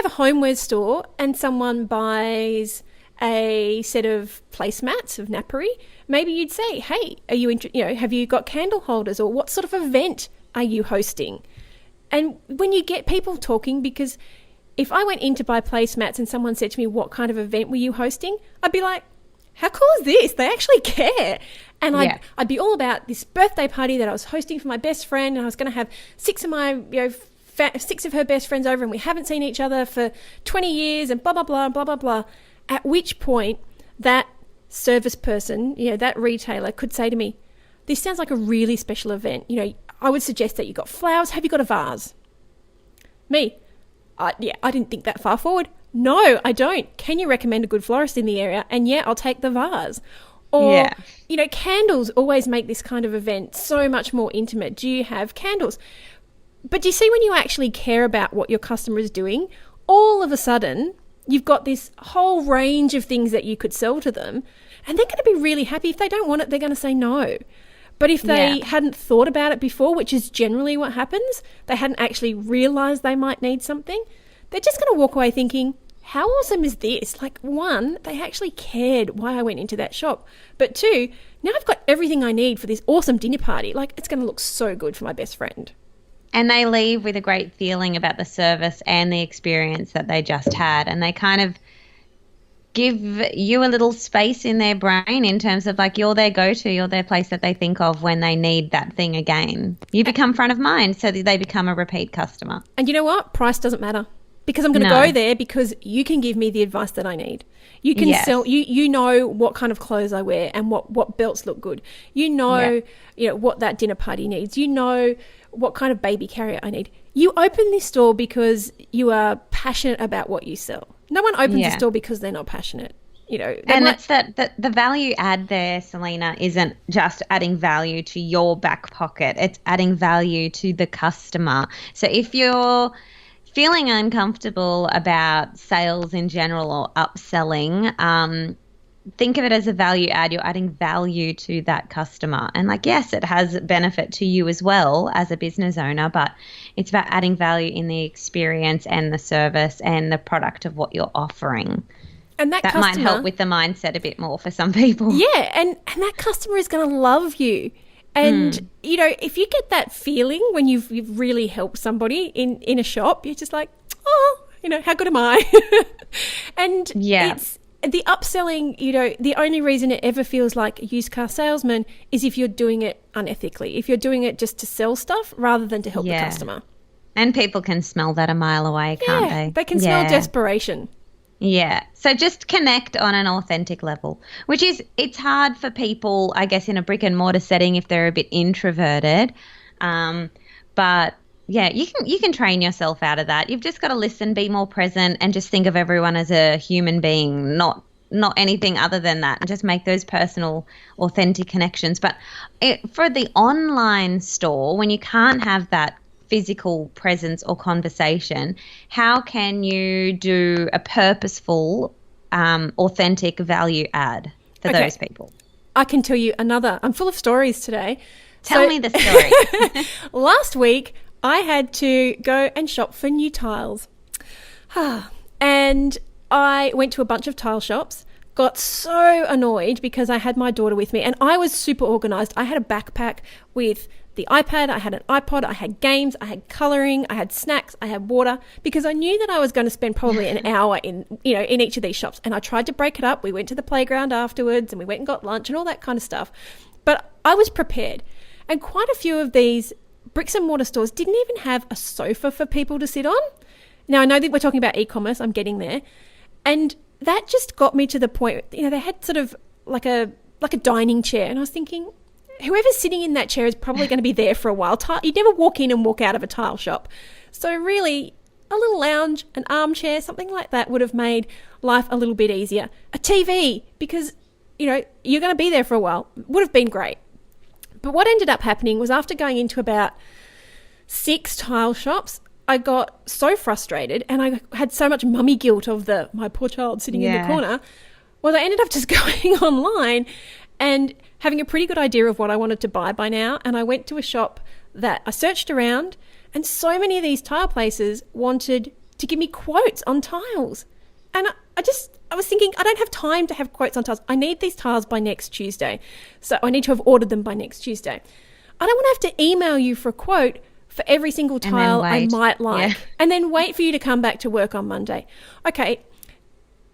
homeware store and someone buys a set of placemats of nappy, maybe you'd say, "Hey, are you have you got candle holders, or what sort of event are you hosting?" And when you get people talking, because if I went in to buy placemats and someone said to me, "What kind of event were you hosting?" I'd be like, how cool is this? They actually care. And I'd be all about this birthday party that I was hosting for my best friend, and I was going to have 6 of my, 6 of her best friends over, and we haven't seen each other for 20 years and blah, blah, blah, blah, blah, blah. At which point that service person, that retailer could say to me, "This sounds like a really special event. I would suggest that you got flowers. Have you got a vase?" Me, I didn't think that far forward. No, I don't. Can you recommend a good florist in the area? And I'll take the vase. Or, candles always make this kind of event so much more intimate. Do you have candles? But do you see, when you actually care about what your customer is doing, all of a sudden you've got this whole range of things that you could sell to them, and they're going to be really happy. If they don't want it, they're going to say no. But if they hadn't thought about it before, which is generally what happens, they hadn't actually realised they might need something, they're just going to walk away thinking, how awesome is this? Like, 1, they actually cared why I went into that shop. But 2, now I've got everything I need for this awesome dinner party. Like, it's going to look so good for my best friend. And they leave with a great feeling about the service and the experience that they just had. And they kind of give you a little space in their brain in terms of, like, you're their go-to, you're their place that they think of when they need that thing again. You become front of mind, so that they become a repeat customer. And you know what? Price doesn't matter. Because I'm going to go there because you can give me the advice that I need. You can sell, you know what kind of clothes I wear and what belts look good. You know, what that dinner party needs. You know what kind of baby carrier I need. You open this store because you are passionate about what you sell. No one opens a store because they're not passionate. And it's that the value add there, Selena, isn't just adding value to your back pocket. It's adding value to the customer. So if you're feeling uncomfortable about sales in general or upselling, think of it as a value add. You're adding value to that customer. And yes, it has benefit to you as well as a business owner, but it's about adding value in the experience and the service and the product of what you're offering. And that customer might help with the mindset a bit more for some people. Yeah, and that customer is going to love you. And, if you get that feeling when you've really helped somebody in a shop, you're just like, oh, how good am I? And it's the upselling, the only reason it ever feels like a used car salesman is if you're doing it unethically, if you're doing it just to sell stuff rather than to help the customer. And people can smell that a mile away, can't they? They can smell desperation. Yeah. So just connect on an authentic level, which is, it's hard for people, I guess, in a brick and mortar setting if they're a bit introverted. But you can train yourself out of that. You've just got to listen, be more present, and just think of everyone as a human being, not not anything other than that, and just make those personal, authentic connections. But for the online store, when you can't have that physical presence or conversation, how can you do a purposeful, authentic value add for those people? I can tell you another. I'm full of stories today. Tell me the story. Last week, I had to go and shop for new tiles. And I went to a bunch of tile shops, got so annoyed because I had my daughter with me and I was super organised. I had a backpack with the iPad, I had an iPod, I had games, I had colouring, I had snacks, I had water, because I knew that I was going to spend probably an hour in each of these shops. And I tried to break it up. We went to the playground afterwards and we went and got lunch and all that kind of stuff. But I was prepared. And quite a few of these bricks and mortar stores didn't even have a sofa for people to sit on. Now, I know that we're talking about e-commerce. I'm getting there. And that just got me to the point, they had sort of like a dining chair. And I was thinking, whoever's sitting in that chair is probably going to be there for a while. You'd never walk in and walk out of a tile shop. So really, a little lounge, an armchair, something like that would have made life a little bit easier. A TV, because, you're going to be there for a while, would have been great. But what ended up happening was, after going into about 6 tile shops, I got so frustrated and I had so much mummy guilt of my poor child sitting in the corner. Well, I ended up just going online and having a pretty good idea of what I wanted to buy by now. And I went to a shop that I searched around, and so many of these tile places wanted to give me quotes on tiles. And I was thinking, I don't have time to have quotes on tiles. I need these tiles by next Tuesday. So I need to have ordered them by next Tuesday. I don't want to have to email you for a quote for every single tile I might like, and then wait for you to come back to work on Monday. Okay,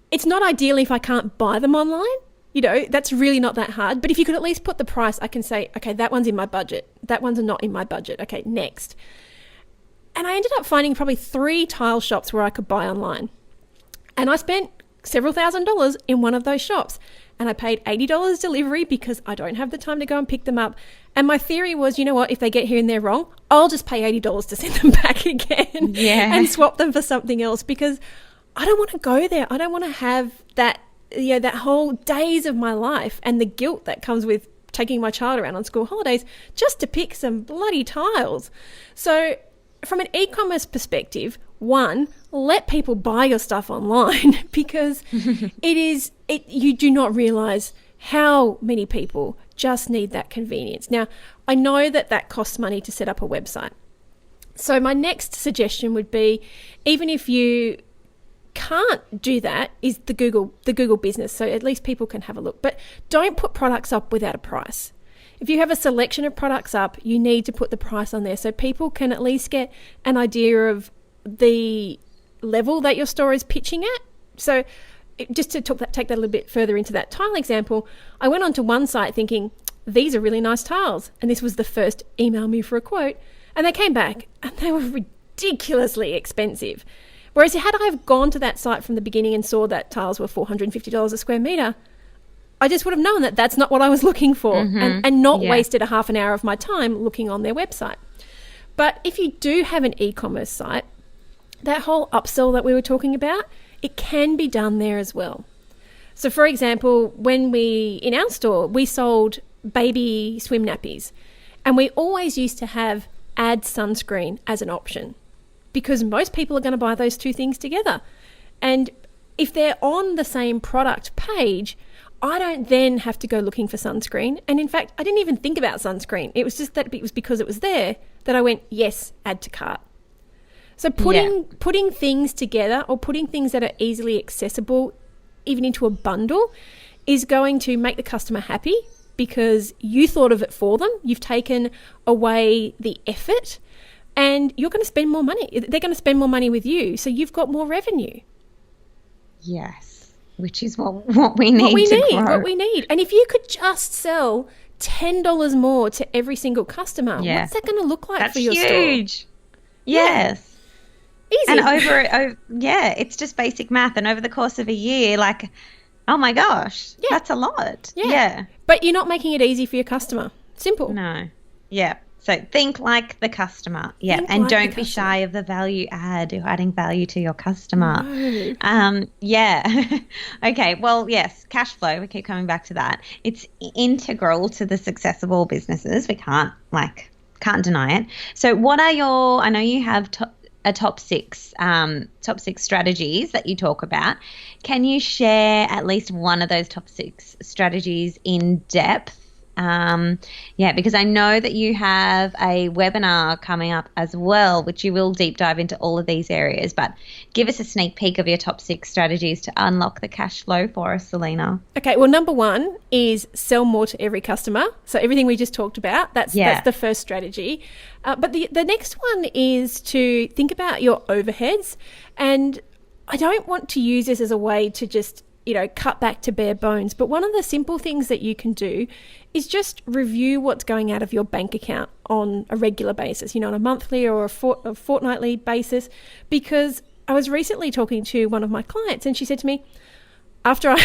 it's not ideal if I can't buy them online. That's really not that hard. But if you could at least put the price, I can say, okay, that one's in my budget. That one's not in my budget. Okay, next. And I ended up finding probably 3 tile shops where I could buy online. And I spent several $1,000s in one of those shops. And I paid $80 delivery because I don't have the time to go and pick them up. And my theory was, you know what, if they get here and they're wrong, I'll just pay $80 to send them back again and swap them for something else, because I don't want to go there. I don't want to have that, that whole days of my life and the guilt that comes with taking my child around on school holidays just to pick some bloody tiles. So from an e-commerce perspective, one, let people buy your stuff online, because you do not realize how many people just need that convenience. Now, I know that costs money to set up a website. So my next suggestion would be, even if you can't do that, is the Google business. So at least people can have a look. But don't put products up without a price. If you have a selection of products up, you need to put the price on there so people can at least get an idea of the level that your store is pitching at. So just to take that a little bit further into that tile example, I went onto one site thinking, these are really nice tiles. And this was the first email me for a quote. And they came back and they were ridiculously expensive. Whereas had I have gone to that site from the beginning and saw that tiles were $450 a square metre, I just would have known that that's not what I was looking for, and not wasted a half an hour of my time looking on their website. But if you do have an e-commerce site, that whole upsell that we were talking about, it can be done there as well. So for example, in our store, we sold baby swim nappies, and we always used to have add sunscreen as an option, because most people are going to buy those two things together. And if they're on the same product page, I don't then have to go looking for sunscreen. And in fact, I didn't even think about sunscreen. It was just that it was because it was there that I went, yes, add to cart. So putting things together, or putting things that are easily accessible even into a bundle, is going to make the customer happy, because you thought of it for them. You've taken away the effort, and you're going to spend more money. They're going to spend more money with you, so you've got more revenue. Yes, which is what we need. What we need. And if you could just sell $10 more to every single customer, what's that going to look like for your store? That's huge. Yes. Easy. And it's just basic math. And over the course of a year, oh my gosh, that's a lot. Yeah. But you're not making it easy for your customer. Simple. No. Yeah. So think like the customer. Yeah. Think and like don't the be customer. shy of the value add or adding value to your customer. No. Yeah. Okay. Well, yes, cash flow. We keep coming back to that. It's integral to the success of all businesses. We can't deny it. So what are your, I know you have a top six strategies that you talk about. Can you share at least one of those top six strategies in depth? Because I know that you have a webinar coming up as well, which you will deep dive into all of these areas, but give us a sneak peek of your top six strategies to unlock the cash flow for us, Selena. Okay, well, number one is sell more to every customer. So everything we just talked about, that's the first strategy. But the next one is to think about your overheads. And I don't want to use this as a way to just, cut back to bare bones. But one of the simple things that you can do is just review what's going out of your bank account on a regular basis, on a monthly or a fortnightly basis. Because I was recently talking to one of my clients and she said to me, after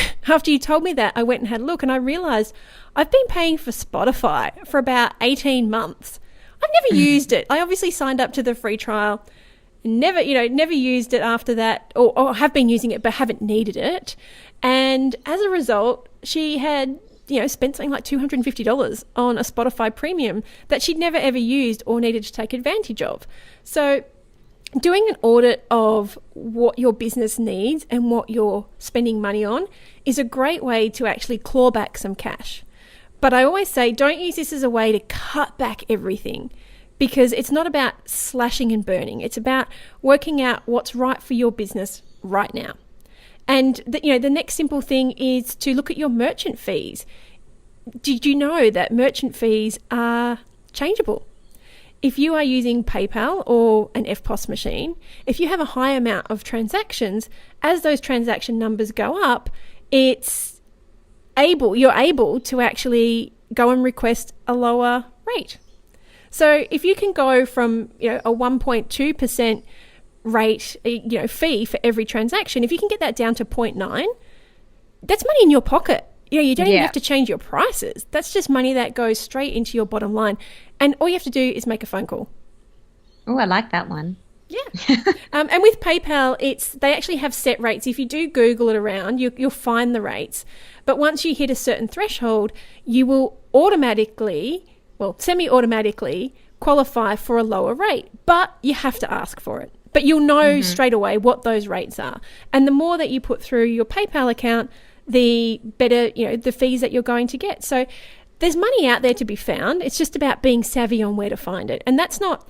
you told me that, I went and had a look and I realized I've been paying for Spotify for about 18 months. I've never used it. I obviously signed up to the free trial, never used it after that, or have been using it but haven't needed it. And as a result, she had, spent something like $250 on a Spotify premium that she'd never ever used or needed to take advantage of. So doing an audit of what your business needs and what you're spending money on is a great way to actually claw back some cash. But I always say, don't use this as a way to cut back everything, because it's not about slashing and burning. It's about working out what's right for your business right now. And the next simple thing is to look at your merchant fees. Did you know that merchant fees are changeable? If you are using PayPal or an FPOS machine, if you have a high amount of transactions, as those transaction numbers go up, you're able to actually go and request a lower rate. So if you can go from a 1.2% rate, fee for every transaction, if you can get that down to 0.9, that's money in your pocket. You don't even have to change your prices. That's just money that goes straight into your bottom line. And all you have to do is make a phone call. Oh, I like that one. Yeah. And with PayPal, they actually have set rates. If you do Google it around, you'll find the rates. But once you hit a certain threshold, you will semi-automatically qualify for a lower rate. But you have to ask for it. But you'll know straight away what those rates are. And the more that you put through your PayPal account, the better, the fees that you're going to get. So there's money out there to be found. It's just about being savvy on where to find it. And that's not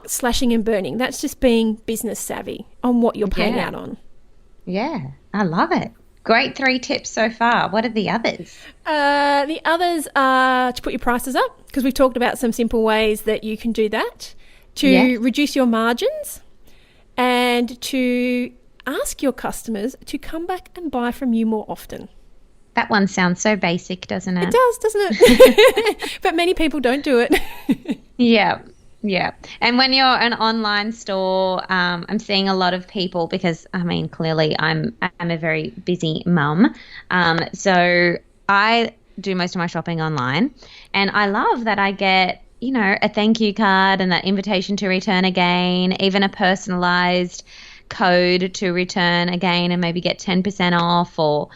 slashing and burning. That's just being business savvy on what you're paying out on. Yeah, I love it. Great 3 tips so far. What are the others? The others are to put your prices up, because we've talked about some simple ways that you can do that, to reduce your margins, and to ask your customers to come back and buy from you more often. That one sounds so basic, doesn't it? It does, doesn't it? But many people don't do it. Yeah. And when you're an online store, I'm seeing a lot of people, because clearly I'm a very busy mum. So I do most of my shopping online, and I love that I get, a thank you card and that invitation to return again, even a personalized code to return again and maybe get 10% off or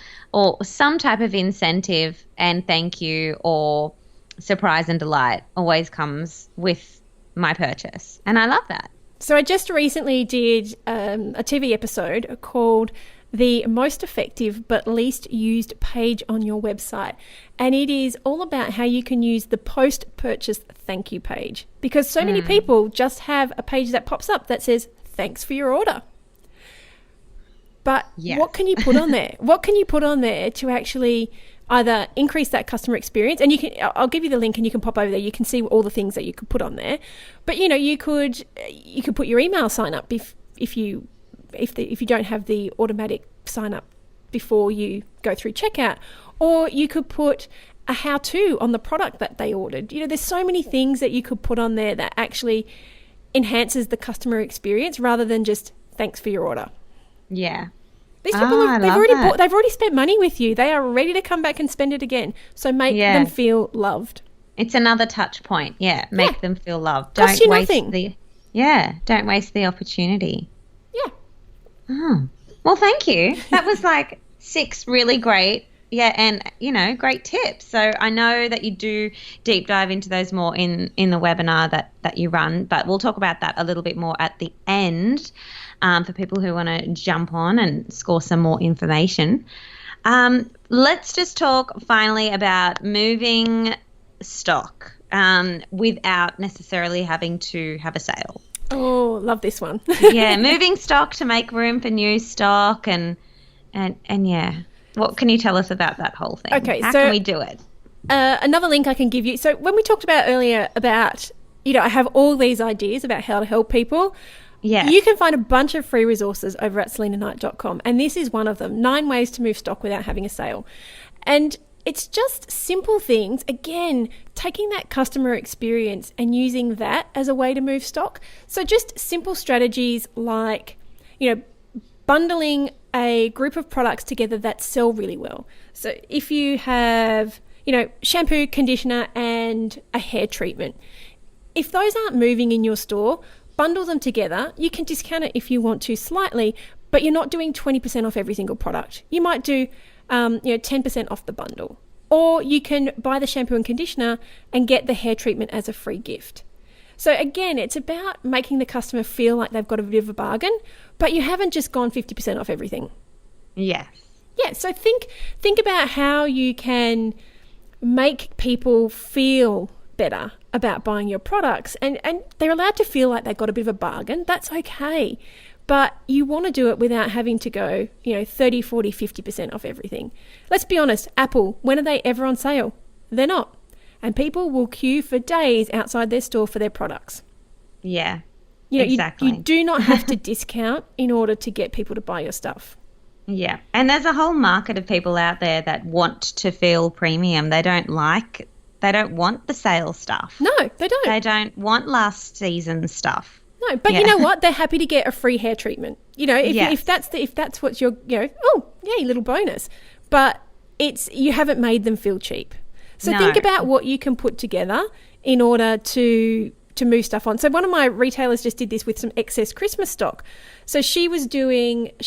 some type of incentive and thank you or surprise and delight always comes with my purchase. And I love that. So I just recently did a TV episode called The Most Effective But Least Used Page on Your Website. And it is all about how you can use the post-purchase thank you page, because so many people just have a page that pops up that says, thanks for your order. But what can you put on there? What can you put on there to actually either increase that customer experience? And I'll give you the link and you can pop over there. You can see all the things that you could put on there. But you could put your email sign up if you don't have the automatic sign up before you go through checkout, or you could put a how-to on the product that they ordered. There's so many things that you could put on there that actually enhances the customer experience rather than just thanks for your order. Yeah. These people they've already spent money with you. They are ready to come back and spend it again. So make them feel loved. It's another touch point. Yeah, make them feel loved. Costs you nothing. Don't waste the opportunity. Yeah. Oh. Well, thank you. That was like 6 really great, and great tips. So I know that you do deep dive into those more in the webinar that you run, but we'll talk about that a little bit more at the end for people who want to jump on and score some more information. Let's just talk finally about moving stock without necessarily having to have a sale. Oh, love this one. Yeah, moving stock to make room for new stock and yeah. What can you tell us about that whole thing? Okay, How can we do it? Another link I can give you. So when we talked about earlier about, I have all these ideas about how to help people. Yeah. You can find a bunch of free resources over at selenaknight.com, and this is one of them, 9 ways to move stock without having a sale. And it's just simple things, again, taking that customer experience and using that as a way to move stock. So just simple strategies like, bundling a group of products together that sell really well. So if you have, shampoo, conditioner, and a hair treatment, if those aren't moving in your store, bundle them together. You can discount it if you want to slightly, but you're not doing 20% off every single product. You might do 10% off the bundle. Or you can buy the shampoo and conditioner and get the hair treatment as a free gift. So again, it's about making the customer feel like they've got a bit of a bargain, but you haven't just gone 50% off everything. Yes. Yeah, so think about how you can make people feel better about buying your products, and they're allowed to feel like they've got a bit of a bargain. That's okay. But you want to do it without having to go, 30, 40, 50% off everything. Let's be honest, Apple, when are they ever on sale? They're not. And people will queue for days outside their store for their products. Yeah, exactly. You do not have to discount in order to get people to buy your stuff. Yeah, and there's a whole market of people out there that want to feel premium. They don't want the sale stuff. No, they don't. They don't want last season stuff. No, but you know what? They're happy to get a free hair treatment. If that's what you're, oh, yay, little bonus. But you haven't made them feel cheap. So think about what you can put together in order to move stuff on. So one of my retailers just did this with some excess Christmas stock. So she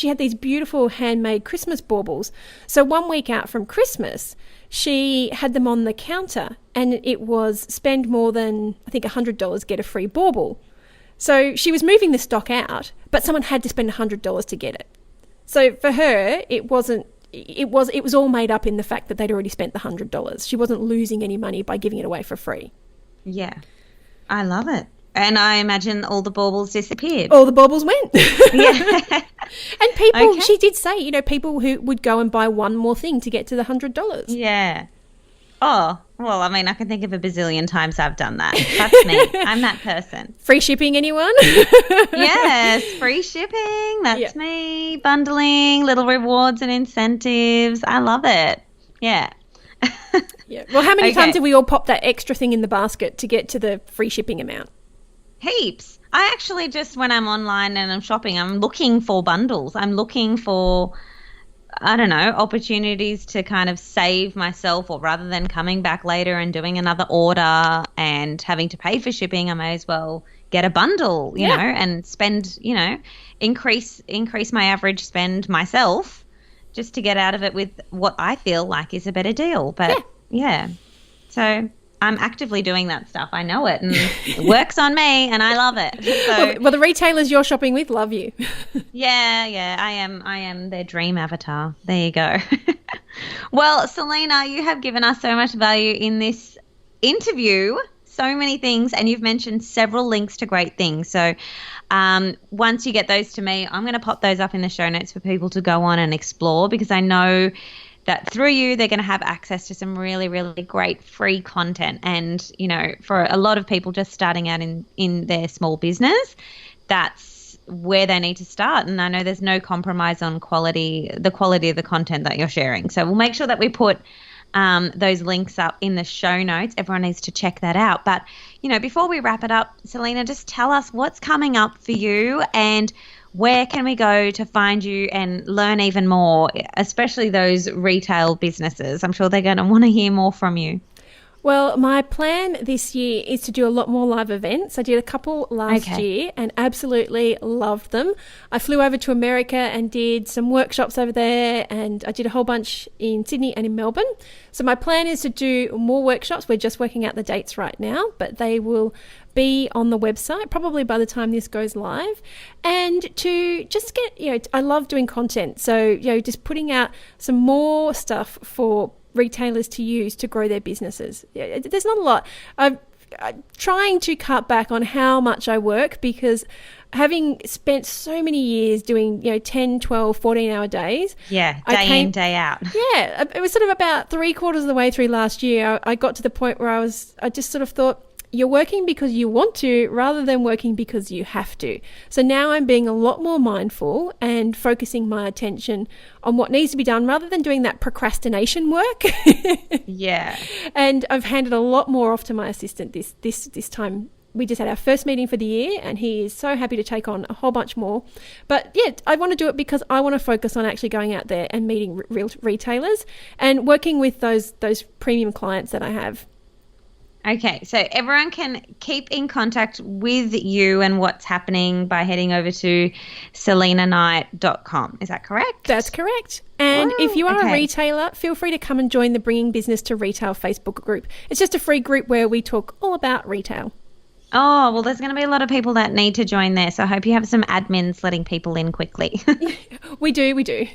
had these beautiful handmade Christmas baubles. So 1 week out from Christmas, she had them on the counter, and it was spend more than, I think, $100, get a free bauble. So she was moving the stock out, but someone had to spend $100 to get it. So for her, it was all made up in the fact that they'd already spent the $100. She wasn't losing any money by giving it away for free. Yeah, I love it. And I imagine all the baubles disappeared. All the baubles went. Yeah. And people, she did say, people who would go and buy one more thing to get to the $100. Yeah. Oh, well, I mean, I can think of a bazillion times I've done that. That's me. I'm that person. Free shipping, anyone? Yes, free shipping. That's me. Bundling, little rewards and incentives. I love it. Yeah. Yeah. Well, how many times have we all popped that extra thing in the basket to get to the free shipping amount? Heaps. I actually just, when I'm online and I'm shopping, I'm looking for bundles. I'm looking for, opportunities to kind of save myself, or rather than coming back later and doing another order and having to pay for shipping, I may as well get a bundle, you know, and spend, increase my average spend myself just to get out of it with what I feel like is a better deal. But so I'm actively doing that stuff. I know it, and it works on me, and I love it. So, well, the retailers you're shopping with love you. Yeah, I am their dream avatar. There you go. Well, Selena, you have given us so much value in this interview, so many things, and you've mentioned several links to great things. So once you get those to me, I'm going to pop those up in the show notes for people to go on and explore, because I know that through you, they're going to have access to some really, really great free content. And, for a lot of people just starting out in their small business, that's where they need to start. And I know there's no compromise on the quality of the content that you're sharing. So we'll make sure that we put those links up in the show notes. Everyone needs to check that out. But, before we wrap it up, Selena, just tell us what's coming up for you, and where can we go to find you and learn even more, especially those retail businesses? I'm sure they're going to want to hear more from you. Well, my plan this year is to do a lot more live events. I did a couple last year and absolutely loved them. I flew over to America and did some workshops over there, and I did a whole bunch in Sydney and in Melbourne. So my plan is to do more workshops. We're just working out the dates right now, but they will be on the website probably by the time this goes live. And to just get, I love doing content. So, just putting out some more stuff for retailers to use to grow their businesses. There's not a lot. I'm trying to cut back on how much I work, because having spent so many years doing 10, 12, 14-hour days. Yeah, day in, day out. Yeah, it was sort of about 3/4 of the way through last year. I got to the point where I just sort of thought, you're working because you want to rather than working because you have to. So now I'm being a lot more mindful and focusing my attention on what needs to be done rather than doing that procrastination work. Yeah. And I've handed a lot more off to my assistant this time. We just had our first meeting for the year, and he is so happy to take on a whole bunch more. But yeah, I want to do it because I want to focus on actually going out there and meeting real retailers and working with those premium clients that I have. Okay, so everyone can keep in contact with you and what's happening by heading over to selinaknight.com. Is that correct? That's correct. And if you are a retailer, feel free to come and join the Bringing Business to Retail Facebook group. It's just a free group where we talk all about retail. Oh, well, there's going to be a lot of people that need to join there. So I hope you have some admins letting people in quickly. We do.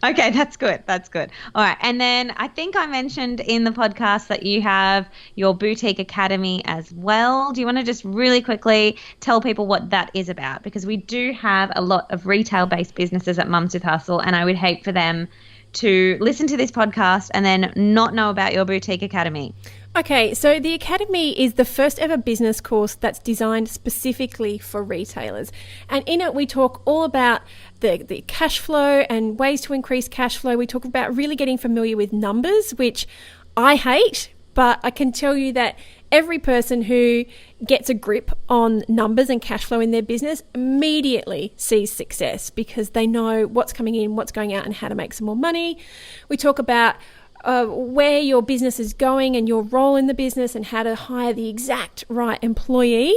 Okay, that's good. All right. And then I think I mentioned in the podcast that you have your boutique academy as well. Do you want to just really quickly tell people what that is about? Because we do have a lot of retail-based businesses at Mums with Hustle, and I would hate for them to listen to this podcast and then not know about your boutique academy. Okay, so the Academy is the first ever business course that's designed specifically for retailers. And in it, we talk all about the cash flow and ways to increase cash flow. We talk about really getting familiar with numbers, which I hate, but I can tell you that every person who gets a grip on numbers and cash flow in their business immediately sees success because they know what's coming in, what's going out, and how to make some more money. We talk about where your business is going and your role in the business and how to hire the exact right employee.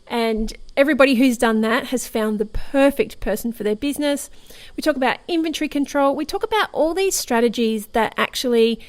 And everybody who's done that has found the perfect person for their business. We talk about inventory control. We talk about all these strategies that actually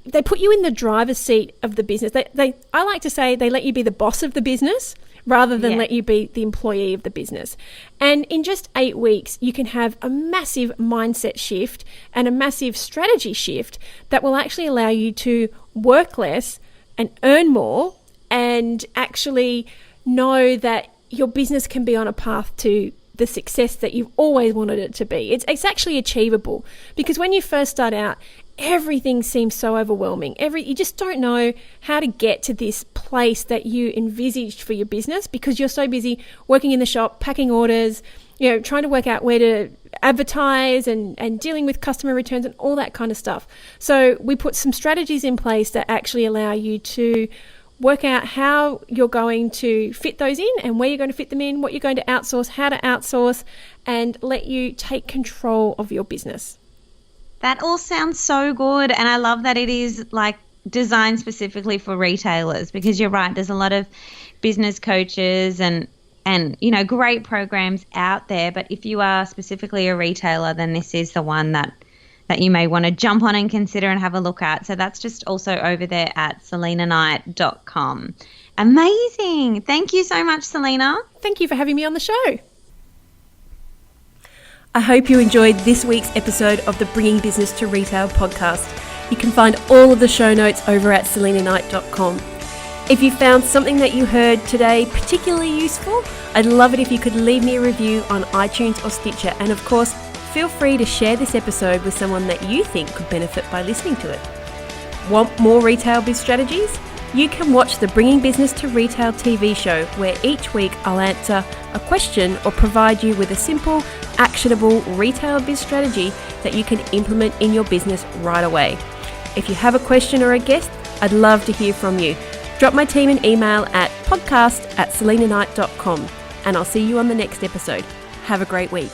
they put you in the driver's seat of the business. I like to say they let you be the boss of the business rather than let you be the employee of the business. And in just 8 weeks, you can have a massive mindset shift and a massive strategy shift that will actually allow you to work less and earn more and actually know that your business can be on a path to the success that you've always wanted it to be. It's actually achievable, because when you first start out, everything seems so overwhelming. You just don't know how to get to this place that you envisaged for your business because you're so busy working in the shop, packing orders, trying to work out where to advertise and dealing with customer returns and all that kind of stuff. So we put some strategies in place that actually allow you to work out how you're going to fit those in and where you're going to fit them in, what you're going to outsource, how to outsource, and let you take control of your business. That all sounds so good, and I love that it is like designed specifically for retailers, because you're right, there's a lot of business coaches and great programs out there, but if you are specifically a retailer, then this is the one that you may want to jump on and consider and have a look at. So that's just also over there at selinaknight.com. Amazing. Thank you so much, Selena. Thank you for having me on the show. I hope you enjoyed this week's episode of the Bringing Business to Retail podcast. You can find all of the show notes over at selinaknight.com. If you found something that you heard today particularly useful, I'd love it if you could leave me a review on iTunes or Stitcher. And of course, feel free to share this episode with someone that you think could benefit by listening to it. Want more retail biz strategies? You can watch the Bringing Business to Retail TV show, where each week I'll answer a question or provide you with a simple, actionable retail biz strategy that you can implement in your business right away. If you have a question or a guest, I'd love to hear from you. Drop my team an email at podcast@selinaknight.com, and I'll see you on the next episode. Have a great week.